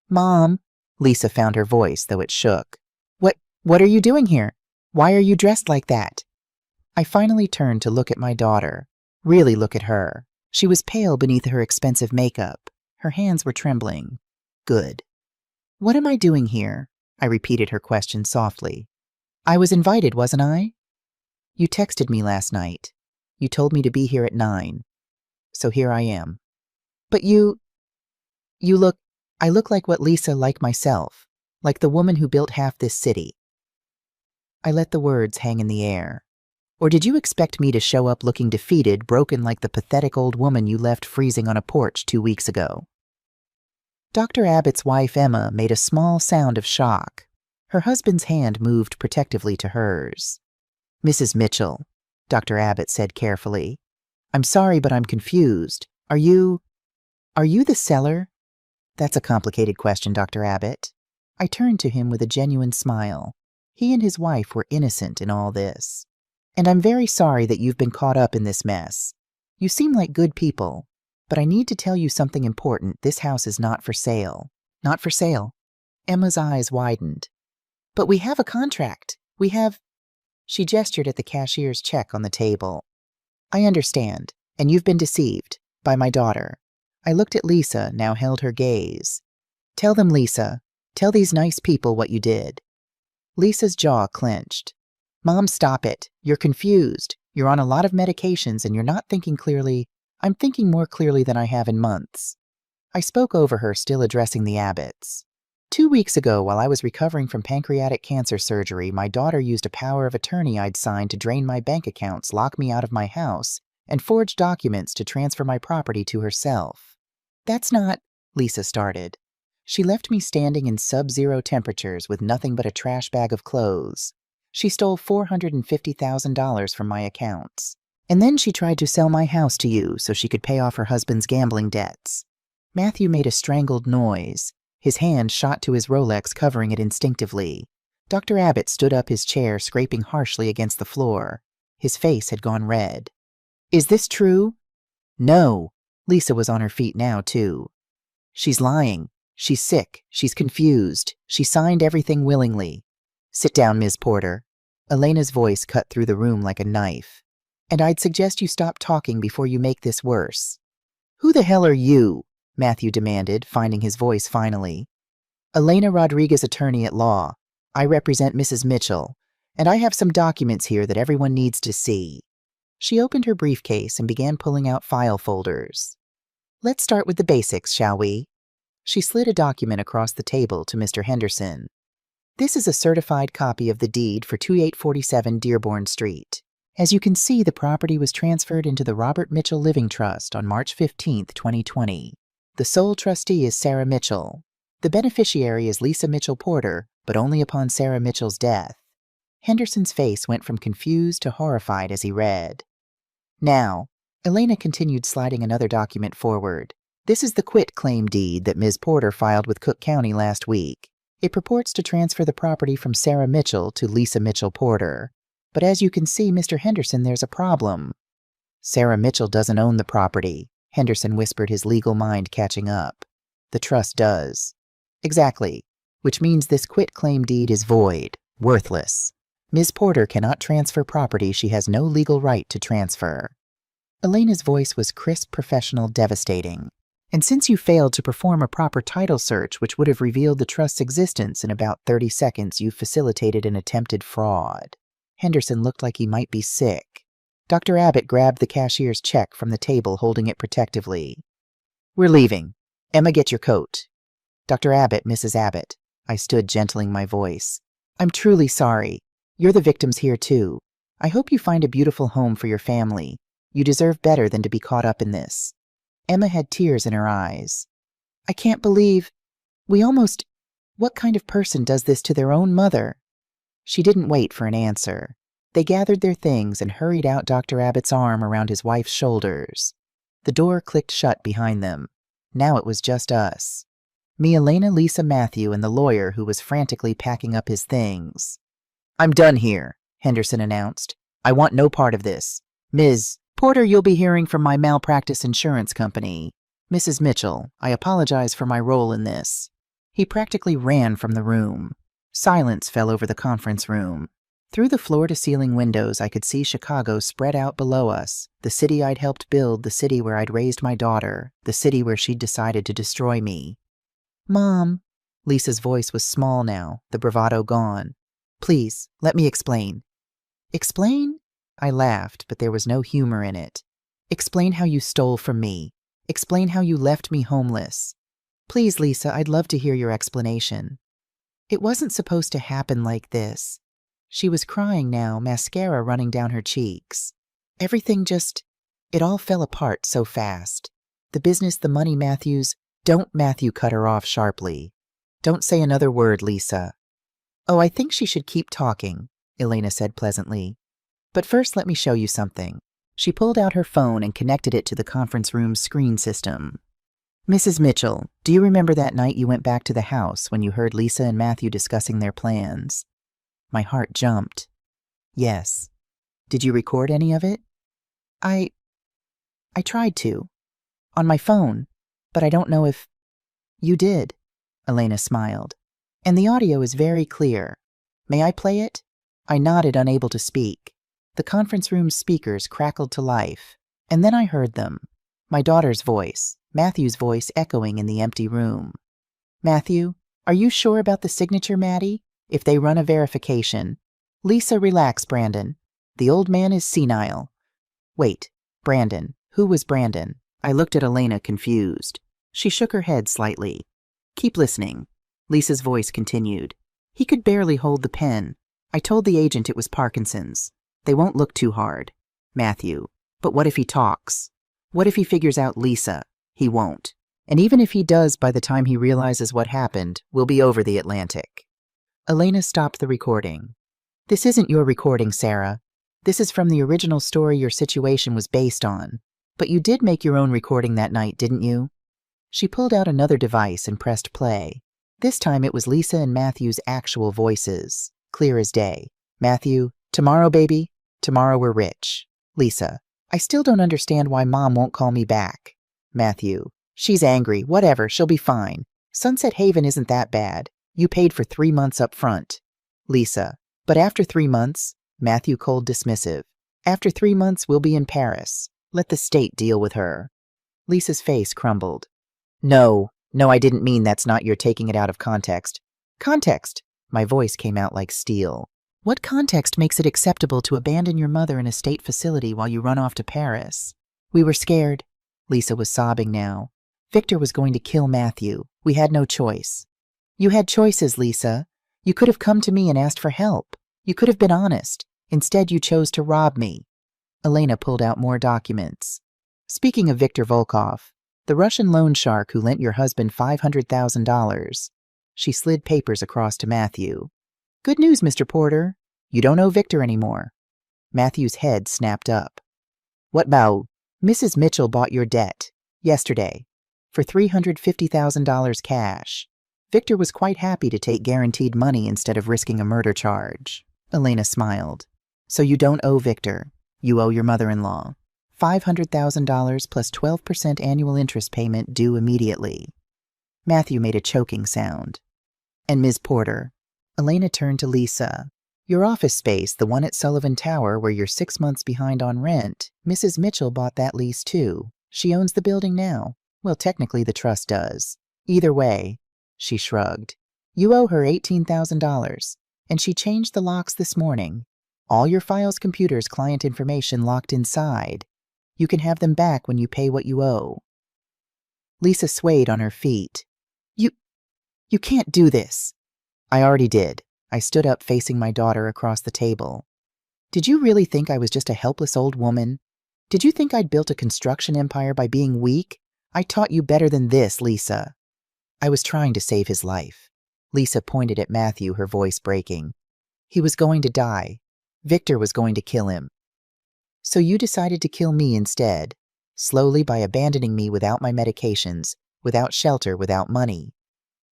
Mom, Lisa found her voice, though it shook. What are you doing here? Why are you dressed like that? I finally turned to look at my daughter. Really look at her. She was pale beneath her expensive makeup. Her hands were trembling. Good. What am I doing here? I repeated her question softly. I was invited, wasn't I? You texted me last night. You told me to be here at 9. So here I am. But I look like what Lisa, like myself, like the woman who built half this city. I let the words hang in the air. Or did you expect me to show up looking defeated, broken like the pathetic old woman you left freezing on a porch 2 weeks ago? Dr. Abbott's wife, Emma, made a small sound of shock. Her husband's hand moved protectively to hers. Mrs. Mitchell, Dr. Abbott said carefully, I'm sorry, but I'm confused. Are you the seller? That's a complicated question, Dr. Abbott. I turned to him with a genuine smile. He and his wife were innocent in all this. And I'm very sorry that you've been caught up in this mess. You seem like good people, but I need to tell you something important. This house is not for sale. Not for sale. Emma's eyes widened. But we have a contract. We have... She gestured at the cashier's check on the table. I understand, and you've been deceived by my daughter. I looked at Lisa, now held her gaze. Tell them, Lisa. Tell these nice people what you did. Lisa's jaw clenched. Mom, stop it. You're confused. You're on a lot of medications and you're not thinking clearly. I'm thinking more clearly than I have in months. I spoke over her, still addressing the Abbotts. 2 weeks ago, while I was recovering from pancreatic cancer surgery, my daughter used a power of attorney I'd signed to drain my bank accounts, lock me out of my house, and forge documents to transfer my property to herself. That's not... Lisa started. She left me standing in sub-zero temperatures with nothing but a trash bag of clothes. She stole $450,000 from my accounts. And then she tried to sell my house to you so she could pay off her husband's gambling debts. Matthew made a strangled noise. His hand shot to his Rolex, covering it instinctively. Dr. Abbott stood up his chair, scraping harshly against the floor. His face had gone red. Is this true? No. Lisa was on her feet now, too. She's lying. She's sick. She's confused. She signed everything willingly. Sit down, Ms. Porter. Elena's voice cut through the room like a knife. And I'd suggest you stop talking before you make this worse. Who the hell are you? Matthew demanded, finding his voice finally. Elena Rodriguez, attorney at law. I represent Mrs. Mitchell, and I have some documents here that everyone needs to see. She opened her briefcase and began pulling out file folders. Let's start with the basics, shall we? She slid a document across the table to Mr. Henderson. This is a certified copy of the deed for 2847 Dearborn Street. As you can see, the property was transferred into the Robert Mitchell Living Trust on March 15, 2020. The sole trustee is Sarah Mitchell. The beneficiary is Lisa Mitchell Porter, but only upon Sarah Mitchell's death. Henderson's face went from confused to horrified as he read. Now, Elena continued, sliding another document forward. This is the quit-claim deed that Ms. Porter filed with Cook County last week. It purports to transfer the property from Sarah Mitchell to Lisa Mitchell Porter. But as you can see, Mr. Henderson, there's a problem. Sarah Mitchell doesn't own the property, Henderson whispered, his legal mind catching up. The trust does. Exactly, which means this quit-claim deed is void, worthless. Ms. Porter cannot transfer property she has no legal right to transfer. Elena's voice was crisp, professional, devastating. And since you failed to perform a proper title search which would have revealed the trust's existence in about 30 seconds, you facilitated an attempted fraud. Henderson looked like he might be sick. Dr. Abbott grabbed the cashier's check from the table, holding it protectively. We're leaving. Emma, get your coat. Dr. Abbott, Mrs. Abbott. I stood, gentling my voice. I'm truly sorry. You're the victims here, too. I hope you find a beautiful home for your family. You deserve better than to be caught up in this. Emma had tears in her eyes. I can't believe... What kind of person does this to their own mother? She didn't wait for an answer. They gathered their things and hurried out, Dr. Abbott's arm around his wife's shoulders. The door clicked shut behind them. Now it was just us. Me, Elena, Lisa, Matthew, and the lawyer who was frantically packing up his things. I'm done here, Henderson announced. I want no part of this. Ms. Porter, you'll be hearing from my malpractice insurance company. Mrs. Mitchell, I apologize for my role in this. He practically ran from the room. Silence fell over the conference room. Through the floor-to-ceiling windows, I could see Chicago spread out below us, the city I'd helped build, the city where I'd raised my daughter, the city where she'd decided to destroy me. Mom. Lisa's voice was small now, the bravado gone. Please, let me explain. Explain? I laughed, but there was no humor in it. Explain how you stole from me. Explain how you left me homeless. Please, Lisa, I'd love to hear your explanation. It wasn't supposed to happen like this. She was crying now, mascara running down her cheeks. It all fell apart so fast. The business, the money, Matthews. Don't, Matthew cut her off sharply. Don't say another word, Lisa. Oh, I think she should keep talking, Elena said pleasantly. But first, let me show you something. She pulled out her phone and connected it to the conference room's screen system. Mrs. Mitchell, do you remember that night you went back to the house when you heard Lisa and Matthew discussing their plans? My heart jumped. Yes. Did you record any of it? I tried to. On my phone. But I don't know if... You did, Elena smiled. And the audio is very clear. May I play it? I nodded, unable to speak. The conference room's speakers crackled to life. And then I heard them. My daughter's voice, Matthew's voice echoing in the empty room. Matthew, are you sure about the signature, Maddie? If they run a verification. Lisa, relax, Brandon. The old man is senile. Wait, Brandon. Who was Brandon? I looked at Elena, confused. She shook her head slightly. Keep listening. Lisa's voice continued. He could barely hold the pen. I told the agent it was Parkinson's. They won't look too hard. Matthew. But what if he talks? What if he figures out Lisa? He won't. And even if he does, by the time he realizes what happened, we'll be over the Atlantic. Elena stopped the recording. This isn't your recording, Sarah. This is from the original story your situation was based on. But you did make your own recording that night, didn't you? She pulled out another device and pressed play. This time it was Lisa and Matthew's actual voices, clear as day. Matthew, tomorrow, baby. Tomorrow we're rich. Lisa, I still don't understand why Mom won't call me back. Matthew, she's angry. Whatever, she'll be fine. Sunset Haven isn't that bad. You paid for 3 months up front. Lisa, but after 3 months, Matthew, cold, dismissive. After 3 months, we'll be in Paris. Let the state deal with her. Lisa's face crumbled. No, I didn't mean that's not you're taking it out of context. Context! My voice came out like steel. What context makes it acceptable to abandon your mother in a state facility while you run off to Paris? We were scared. Lisa was sobbing now. Victor was going to kill Matthew. We had no choice. You had choices, Lisa. You could have come to me and asked for help. You could have been honest. Instead, you chose to rob me. Elena pulled out more documents. Speaking of Viktor Volkov, the Russian loan shark who lent your husband $500,000. She slid papers across to Matthew. Good news, Mr. Porter. You don't owe Victor anymore. Matthew's head snapped up. What about Mrs. Mitchell bought your debt yesterday for $350,000 cash. Victor was quite happy to take guaranteed money instead of risking a murder charge. Elena smiled. So you don't owe Victor. You owe your mother-in-law. $500,000 plus 12% annual interest payment due immediately. Matthew made a choking sound. And Ms. Porter. Elena turned to Lisa. Your office space, the one at Sullivan Tower where you're 6 months behind on rent, Mrs. Mitchell bought that lease too. She owns the building now. Well, technically the trust does. Either way, she shrugged. You owe her $18,000, and she changed the locks this morning. All your files, computers, client information locked inside. You can have them back when you pay what you owe. Lisa swayed on her feet. You can't do this. I already did. I stood up facing my daughter across the table. Did you really think I was just a helpless old woman? Did you think I'd built a construction empire by being weak? I taught you better than this, Lisa. I was trying to save his life. Lisa pointed at Matthew, her voice breaking. He was going to die. Victor was going to kill him. So you decided to kill me instead, slowly by abandoning me without my medications, without shelter, without money.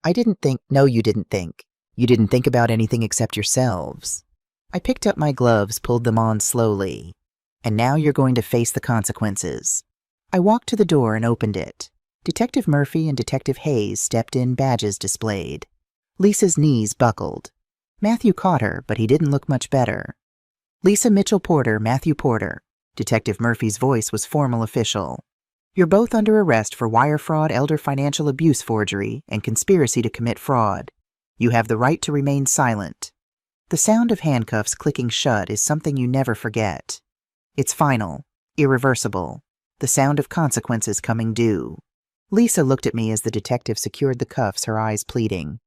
I didn't think. No, you didn't think. You didn't think about anything except yourselves. I picked up my gloves, pulled them on slowly. And now you're going to face the consequences. I walked to the door and opened it. Detective Murphy and Detective Hayes stepped in, badges displayed. Lisa's knees buckled. Matthew caught her, but he didn't look much better. Lisa Mitchell Porter, Matthew Porter. Detective Murphy's voice was formal, official. You're both under arrest for wire fraud, elder financial abuse forgery, and conspiracy to commit fraud. You have the right to remain silent. The sound of handcuffs clicking shut is something you never forget. It's final, irreversible, the sound of consequences coming due. Lisa looked at me as the detective secured the cuffs, her eyes pleading.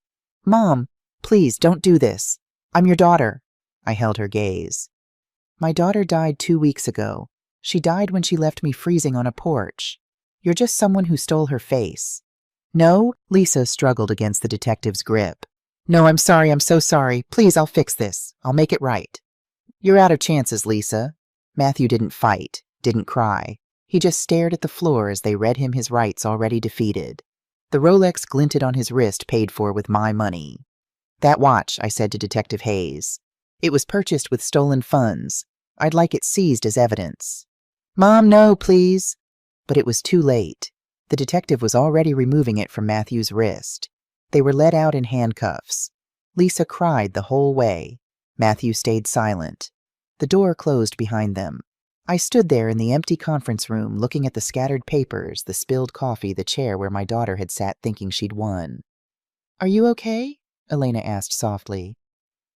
Mom, please don't do this. I'm your daughter. I held her gaze. My daughter died 2 weeks ago. She died when she left me freezing on a porch. You're just someone who stole her face. No, Lisa struggled against the detective's grip. No, I'm sorry, I'm so sorry. Please, I'll fix this. I'll make it right. You're out of chances, Lisa. Matthew didn't fight, didn't cry. He just stared at the floor as they read him his rights already defeated. The Rolex glinted on his wrist, paid for with my money. That watch, I said to Detective Hayes. It was purchased with stolen funds. I'd like it seized as evidence. Mom, no, please. But it was too late. The detective was already removing it from Matthew's wrist. They were led out in handcuffs. Lisa cried the whole way. Matthew stayed silent. The door closed behind them. I stood there in the empty conference room, looking at the scattered papers, the spilled coffee, the chair where my daughter had sat thinking she'd won. Are you okay? Elena asked softly.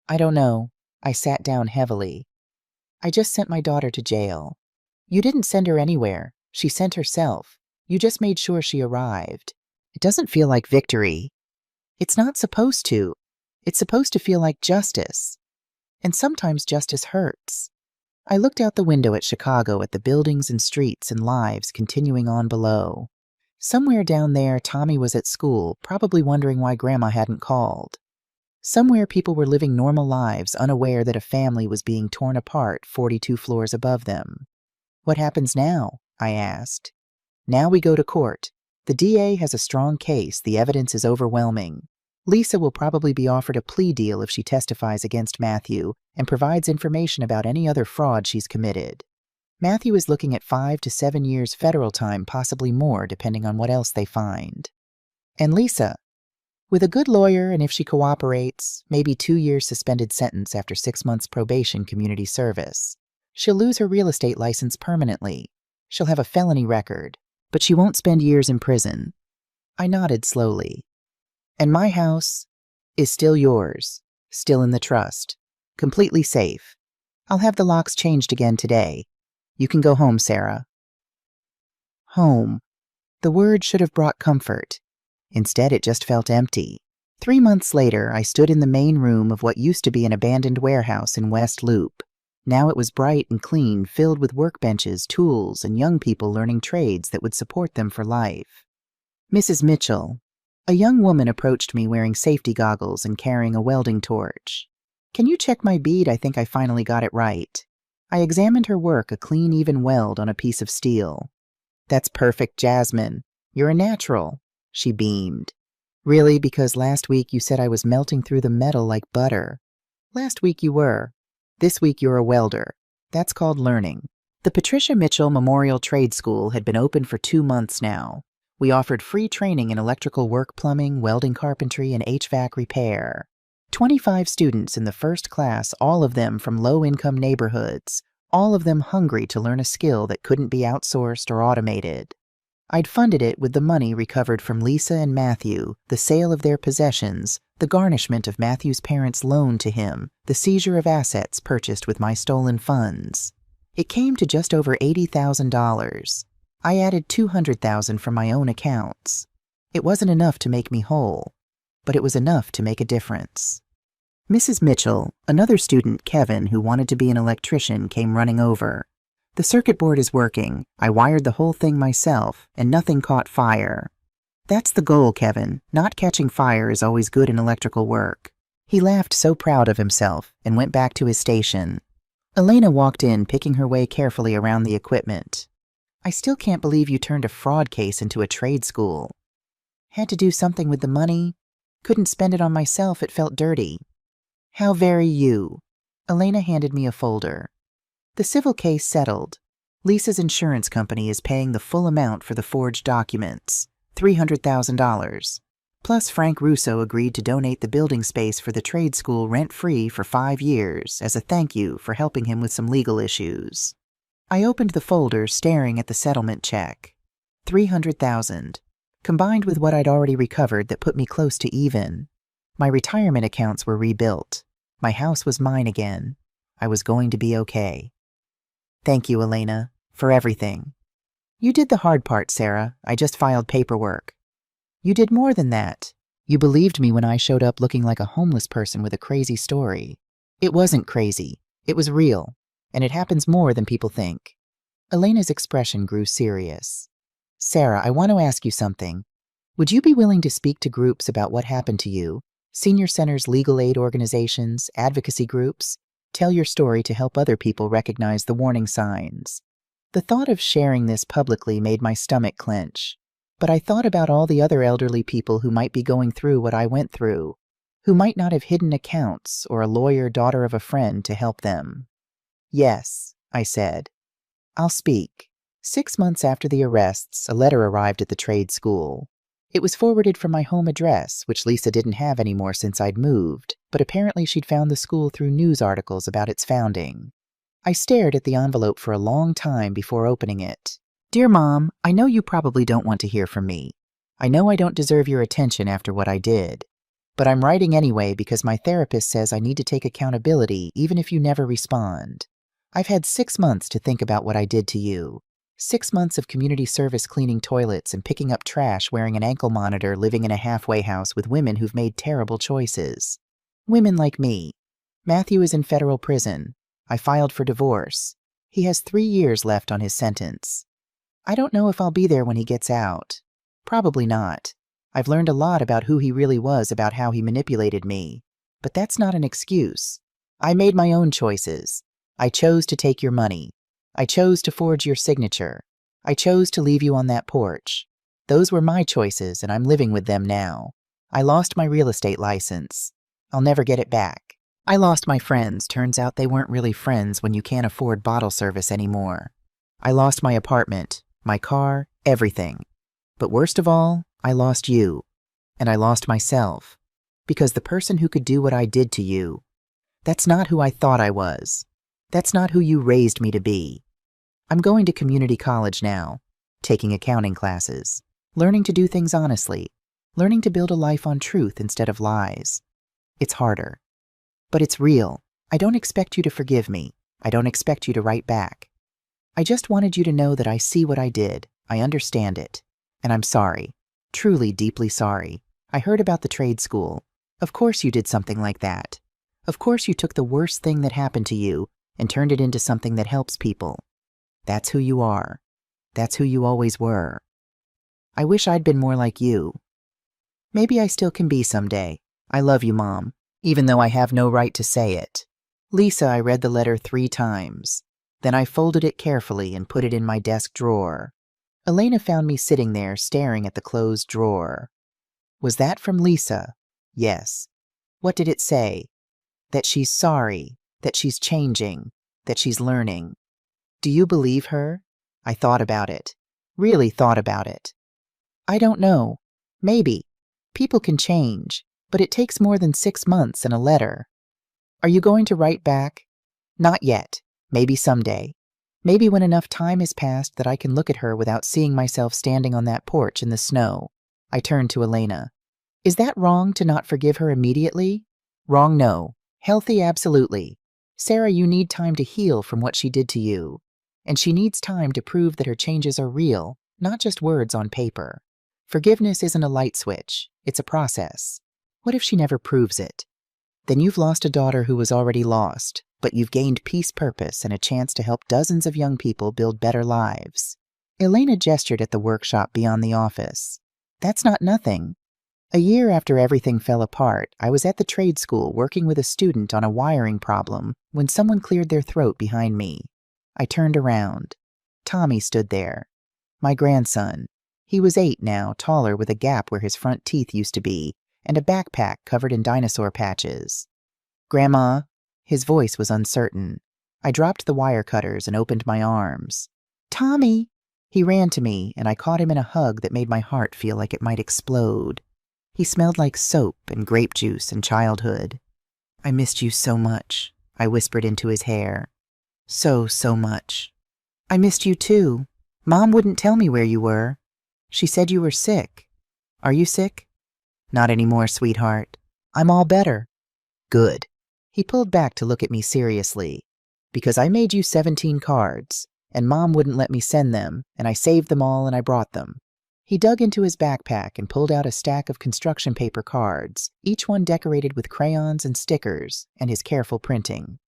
I don't know. I sat down heavily. I just sent my daughter to jail. You didn't send her anywhere. She sent herself. You just made sure she arrived. It doesn't feel like victory. It's not supposed to. It's supposed to feel like justice. And sometimes justice hurts. I looked out the window at Chicago, at the buildings and streets and lives continuing on below. Somewhere down there, Tommy was at school, probably wondering why Grandma hadn't called. Somewhere people were living normal lives, unaware that a family was being torn apart 42 floors above them. What happens now? I asked. Now we go to court. The DA has a strong case. The evidence is overwhelming. Lisa will probably be offered a plea deal if she testifies against Matthew and provides information about any other fraud she's committed. Matthew is looking at 5 to 7 years federal time, possibly more, depending on what else they find. And Lisa, with a good lawyer and if she cooperates, maybe 2 years suspended sentence after 6 months probation community service. She'll lose her real estate license permanently. She'll have a felony record, but she won't spend years in prison. I nodded slowly. And my house is still yours, still in the trust, completely safe. I'll have the locks changed again today. You can go home, Sarah. Home. The word should have brought comfort. Instead, it just felt empty. 3 months later, I stood in the main room of what used to be an abandoned warehouse in West Loop. Now it was bright and clean, filled with workbenches, tools, and young people learning trades that would support them for life. Mrs. Mitchell. A young woman approached me wearing safety goggles and carrying a welding torch. Can you check my bead? I think I finally got it right. I examined her work, a clean, even weld on a piece of steel. That's perfect, Jasmine. You're a natural. She beamed. Really? Because last week you said I was melting through the metal like butter. Last week you were. This week you're a welder. That's called learning. The Patricia Mitchell Memorial Trade School had been open for 2 months now. We offered free training in electrical work, plumbing, welding, carpentry, and HVAC repair. 25 students in the first class, all of them from low-income neighborhoods, all of them hungry to learn a skill that couldn't be outsourced or automated. I'd funded it with the money recovered from Lisa and Matthew, the sale of their possessions, the garnishment of Matthew's parents' loan to him, the seizure of assets purchased with my stolen funds. It came to just over $80,000. I added $200,000 from my own accounts. It wasn't enough to make me whole, but it was enough to make a difference. Mrs. Mitchell, another student, Kevin, who wanted to be an electrician, came running over. The circuit board is working. I wired the whole thing myself, and nothing caught fire. That's the goal, Kevin. Not catching fire is always good in electrical work. He laughed, so proud of himself, and went back to his station. Elena walked in, picking her way carefully around the equipment. I still can't believe you turned a fraud case into a trade school. Had to do something with the money. Couldn't spend it on myself, it felt dirty. How very you. Elena handed me a folder. The civil case settled. Lisa's insurance company is paying the full amount for the forged documents, $300,000. Plus, Frank Russo agreed to donate the building space for the trade school rent-free for 5 years as a thank you for helping him with some legal issues. I opened the folder, staring at the settlement check. $300,000, combined with what I'd already recovered that put me close to even. My retirement accounts were rebuilt. My house was mine again. I was going to be okay. Thank you, Elena, for everything. You did the hard part, Sarah. I just filed paperwork. You did more than that. You believed me when I showed up looking like a homeless person with a crazy story. It wasn't crazy. It was real. And it happens more than people think. Elena's expression grew serious. Sarah, I want to ask you something. Would you be willing to speak to groups about what happened to you? Senior centers, legal aid organizations, advocacy groups? Tell your story to help other people recognize the warning signs. The thought of sharing this publicly made my stomach clench. But I thought about all the other elderly people who might be going through what I went through, who might not have hidden accounts or a lawyer, daughter of a friend to help them. Yes, I said. I'll speak. 6 months after the arrests, a letter arrived at the trade school. It was forwarded from my home address, which Lisa didn't have anymore since I'd moved, but apparently she'd found the school through news articles about its founding. I stared at the envelope for a long time before opening it. Dear Mom, I know you probably don't want to hear from me. I know I don't deserve your attention after what I did. But I'm writing anyway because my therapist says I need to take accountability even if you never respond. I've had 6 months to think about what I did to you. 6 months of community service cleaning toilets and picking up trash wearing an ankle monitor, living in a halfway house with women who've made terrible choices. Women like me. Matthew is in federal prison. I filed for divorce. He has 3 years left on his sentence. I don't know if I'll be there when he gets out. Probably not. I've learned a lot about who he really was, about how he manipulated me. But that's not an excuse. I made my own choices. I chose to take your money. I chose to forge your signature. I chose to leave you on that porch. Those were my choices, and I'm living with them now. I lost my real estate license. I'll never get it back. I lost my friends. Turns out they weren't really friends when you can't afford bottle service anymore. I lost my apartment, my car, everything. But worst of all, I lost you. And I lost myself. Because the person who could do what I did to you, that's not who I thought I was. That's not who you raised me to be. I'm going to community college now, taking accounting classes. learning to do things honestly, learning to build a life on truth instead of lies. It's harder. But it's real. I don't expect you to forgive me. I don't expect you to write back. I just wanted you to know that I see what I did. I understand it. And I'm sorry. Truly, deeply sorry. I heard about the trade school. Of course you did something like that. Of course you took the worst thing that happened to you and turned it into something that helps people. That's who you are. That's who you always were. I wish I'd been more like you. Maybe I still can be someday. I love you, Mom, even though I have no right to say it. Lisa, I read the letter 3 times. Then I folded it carefully and put it in my desk drawer. Elena found me sitting there staring at the closed drawer. Was that from Lisa? Yes. What did it say? That she's sorry, that she's changing, that she's learning. Do you believe her? I thought about it. Really thought about it. I don't know. Maybe. People can change, but it takes more than 6 months and a letter. Are you going to write back? Not yet. Maybe someday. Maybe when enough time has passed that I can look at her without seeing myself standing on that porch in the snow. I turned to Elena. Is that wrong to not forgive her immediately? Wrong, no. Healthy, absolutely. Sarah, you need time to heal from what she did to you. And she needs time to prove that her changes are real, not just words on paper. Forgiveness isn't a light switch. It's a process. What if she never proves it? Then you've lost a daughter who was already lost, but you've gained peace, purpose, and a chance to help dozens of young people build better lives. Elena gestured at the workshop beyond the office. That's not nothing. A year after everything fell apart, I was at the trade school working with a student on a wiring problem when someone cleared their throat behind me. I turned around. Tommy stood there. My grandson. He was 8 now, taller with a gap where his front teeth used to be, and a backpack covered in dinosaur patches. Grandma? His voice was uncertain. I dropped the wire cutters and opened my arms. Tommy! He ran to me, and I caught him in a hug that made my heart feel like it might explode. He smelled like soap and grape juice and childhood. I missed you so much, I whispered into his hair. So much. I missed you too. Mom wouldn't tell me where you were. She said you were sick. Are you sick? Not anymore, sweetheart. I'm all better. Good. He pulled back to look at me seriously. Because I made you 17 cards, and Mom wouldn't let me send them, and I saved them all and I brought them. He dug into his backpack and pulled out a stack of construction paper cards, each one decorated with crayons and stickers, and his careful printing.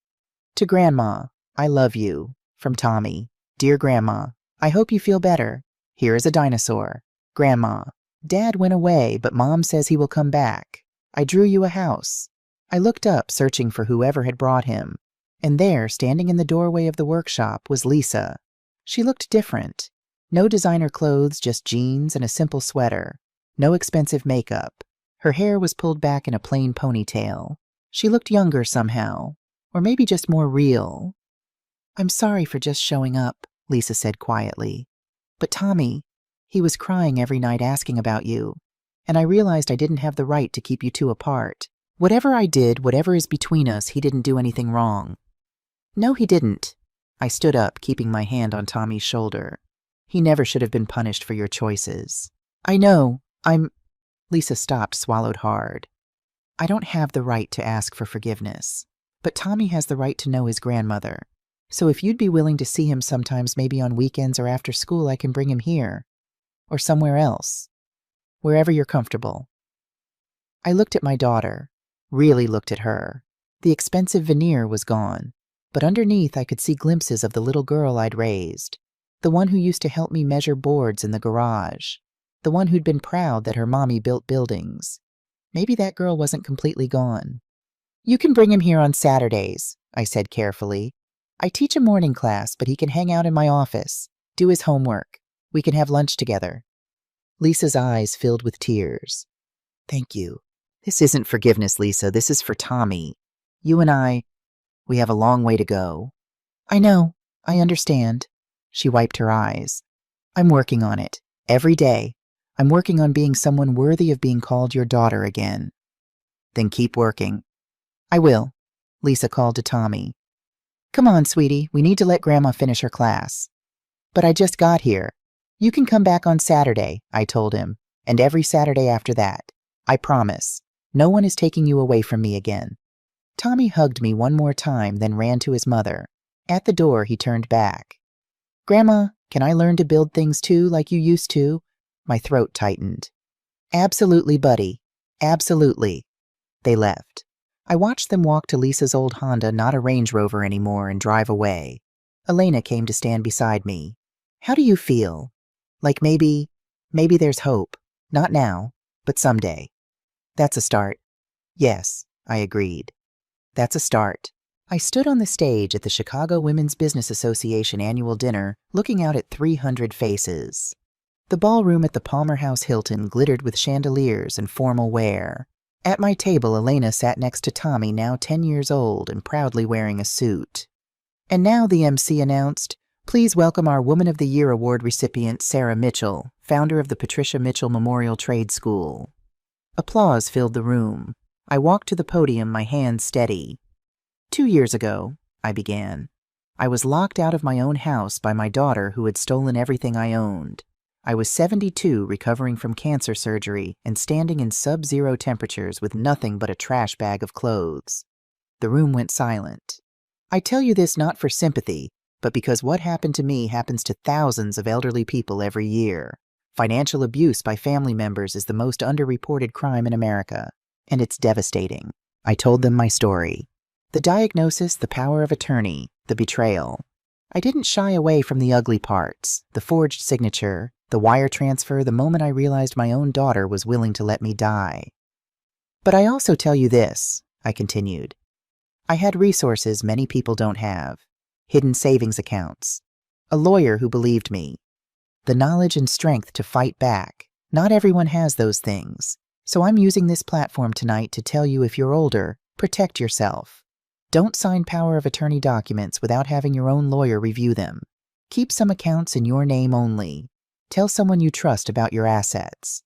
To Grandma, I love you. From Tommy. Dear Grandma, I hope you feel better. Here is a dinosaur. Grandma, Dad went away, but Mom says he will come back. I drew you a house. I looked up, searching for whoever had brought him, and there, standing in the doorway of the workshop, was Lisa. She looked different. No designer clothes, just jeans and a simple sweater. No expensive makeup. Her hair was pulled back in a plain ponytail. She looked younger somehow, or maybe just more real. I'm sorry for just showing up, Lisa said quietly. But Tommy, he was crying every night asking about you, and I realized I didn't have the right to keep you two apart. Whatever I did, whatever is between us, he didn't do anything wrong. No, he didn't. I stood up, keeping my hand on Tommy's shoulder. He never should have been punished for your choices. I know, Lisa stopped, swallowed hard. I don't have the right to ask for forgiveness, but Tommy has the right to know his grandmother. So if you'd be willing to see him sometimes, maybe on weekends or after school, I can bring him here. Or somewhere else. Wherever you're comfortable. I looked at my daughter. Really looked at her. The expensive veneer was gone, but underneath I could see glimpses of the little girl I'd raised. The one who used to help me measure boards in the garage. The one who'd been proud that her mommy built buildings. Maybe that girl wasn't completely gone. You can bring him here on Saturdays, I said carefully. I teach a morning class, but he can hang out in my office, do his homework. We can have lunch together. Lisa's eyes filled with tears. Thank you. This isn't forgiveness, Lisa. This is for Tommy. You and we have a long way to go. I know. I understand. She wiped her eyes. I'm working on it. Every day. I'm working on being someone worthy of being called your daughter again. Then keep working. I will, Lisa called to Tommy. Come on, sweetie. We need to let Grandma finish her class. But I just got here. You can come back on Saturday, I told him, and every Saturday after that. I promise. No one is taking you away from me again. Tommy hugged me one more time, then ran to his mother. At the door, he turned back. Grandma, can I learn to build things too, like you used to? My throat tightened. Absolutely, buddy. Absolutely. They left. I watched them walk to Lisa's old Honda, not a Range Rover anymore, and drive away. Elena came to stand beside me. How do you feel? Like maybe there's hope. Not now, but someday. That's a start. Yes, I agreed. That's a start. I stood on the stage at the Chicago Women's Business Association annual dinner, looking out at 300 faces. The ballroom at the Palmer House Hilton glittered with chandeliers and formal wear. At my table, Elena sat next to Tommy, now 10 years old and proudly wearing a suit. And now the MC announced, "Please welcome our Woman of the Year Award recipient, Sarah Mitchell, founder of the Patricia Mitchell Memorial Trade School." Applause filled the room. I walked to the podium, my hands steady. 2 years ago, I began. I was locked out of my own house by my daughter who had stolen everything I owned. I was 72, recovering from cancer surgery and standing in sub-zero temperatures with nothing but a trash bag of clothes. The room went silent. I tell you this not for sympathy, but because what happened to me happens to thousands of elderly people every year. Financial abuse by family members is the most underreported crime in America, and it's devastating. I told them my story. The diagnosis, the power of attorney, the betrayal. I didn't shy away from the ugly parts, the forged signature, the wire transfer, the moment I realized my own daughter was willing to let me die. But I also tell you this, I continued. I had resources many people don't have. Hidden savings accounts. A lawyer who believed me. The knowledge and strength to fight back. Not everyone has those things. So I'm using this platform tonight to tell you if you're older, protect yourself. Don't sign power of attorney documents without having your own lawyer review them. Keep some accounts in your name only. Tell someone you trust about your assets.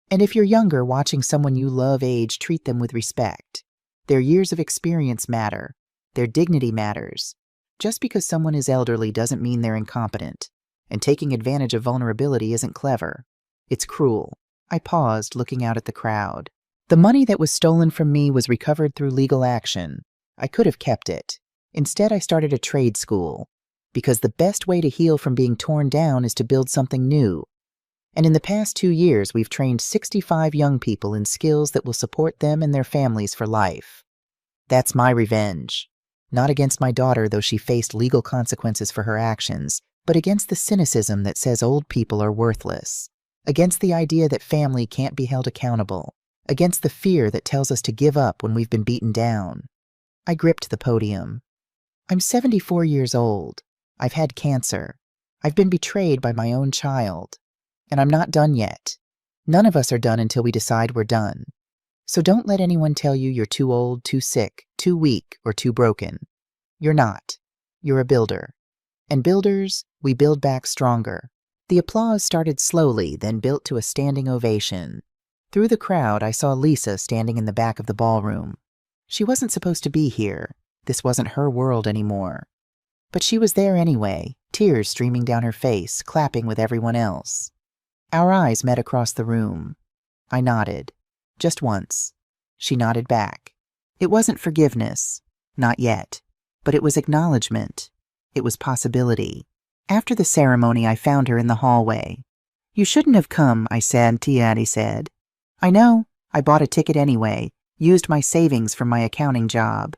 And if you're younger, watching someone you love age, treat them with respect. Their years of experience matter. Their dignity matters. Just because someone is elderly doesn't mean they're incompetent. And taking advantage of vulnerability isn't clever. It's cruel. I paused, looking out at the crowd. The money that was stolen from me was recovered through legal action. I could have kept it. Instead, I started a trade school. Because the best way to heal from being torn down is to build something new. And in the past 2 years, we've trained 65 young people in skills that will support them and their families for life. That's my revenge. Not against my daughter, though she faced legal consequences for her actions, but against the cynicism that says old people are worthless. Against the idea that family can't be held accountable. Against the fear that tells us to give up when we've been beaten down. I gripped the podium. I'm 74 years old. I've had cancer. I've been betrayed by my own child. And I'm not done yet. None of us are done until we decide we're done. So don't let anyone tell you you're too old, too sick, too weak, or too broken. You're not. You're a builder. And builders, we build back stronger. The applause started slowly, then built to a standing ovation. Through the crowd, I saw Lisa standing in the back of the ballroom. She wasn't supposed to be here. This wasn't her world anymore. But she was there anyway, tears streaming down her face, clapping with everyone else. Our eyes met across the room. I nodded. Just once. She nodded back. It wasn't forgiveness. Not yet. But it was acknowledgement. It was possibility. After the ceremony, I found her in the hallway. You shouldn't have come, I said, Tiari said. I know. I bought a ticket anyway. Used my savings from my accounting job.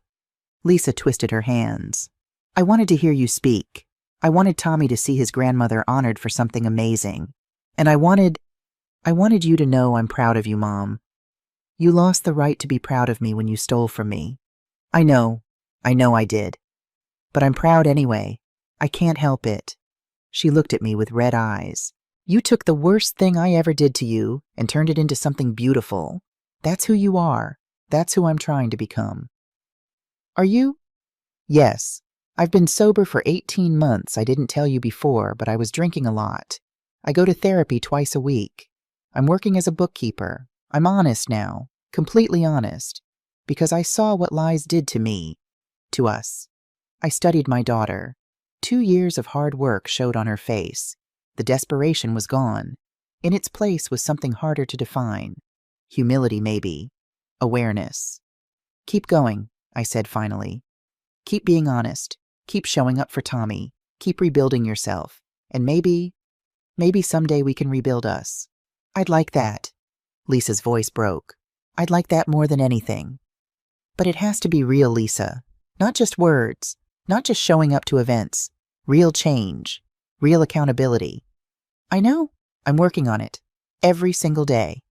Lisa twisted her hands. I wanted to hear you speak. I wanted Tommy to see his grandmother honored for something amazing. And I wanted you to know I'm proud of you, Mom. You lost the right to be proud of me when you stole from me. I know I did. But I'm proud anyway. I can't help it. She looked at me with red eyes. You took the worst thing I ever did to you and turned it into something beautiful. That's who you are. That's who I'm trying to become. Are you? Yes. I've been sober for 18 months. I didn't tell you before, but I was drinking a lot. I go to therapy twice a week. I'm working as a bookkeeper. I'm honest now, completely honest, because I saw what lies did to me, to us. I studied my daughter. 2 years of hard work showed on her face. The desperation was gone. In its place was something harder to define. Humility, maybe. Awareness. Keep going, I said finally. Keep being honest. Keep showing up for Tommy. Keep rebuilding yourself. And maybe someday we can rebuild us. I'd like that. Lisa's voice broke. I'd like that more than anything. But it has to be real, Lisa. Not just words. Not just showing up to events. Real change. Real accountability. I know. I'm working on it. Every single day.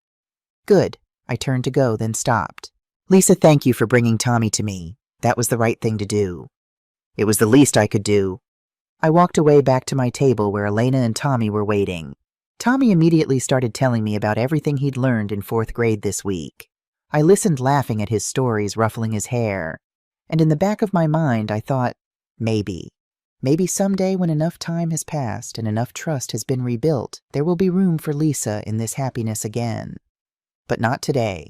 Good. I turned to go, then stopped. Lisa, thank you for bringing Tommy to me. That was the right thing to do. It was the least I could do. I walked away back to my table where Elena and Tommy were waiting. Tommy immediately started telling me about everything he'd learned in 4th grade this week. I listened, laughing at his stories, ruffling his hair. And in the back of my mind, I thought, maybe someday when enough time has passed and enough trust has been rebuilt, there will be room for Lisa in this happiness again. But not today.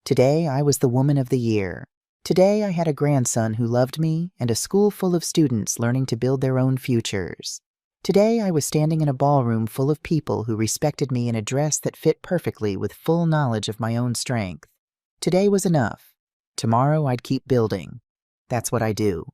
Today, I was the woman of the year. Today, I had a grandson who loved me and a school full of students learning to build their own futures. Today, I was standing in a ballroom full of people who respected me in a dress that fit perfectly with full knowledge of my own strength. Today was enough. Tomorrow, I'd keep building. That's what I do.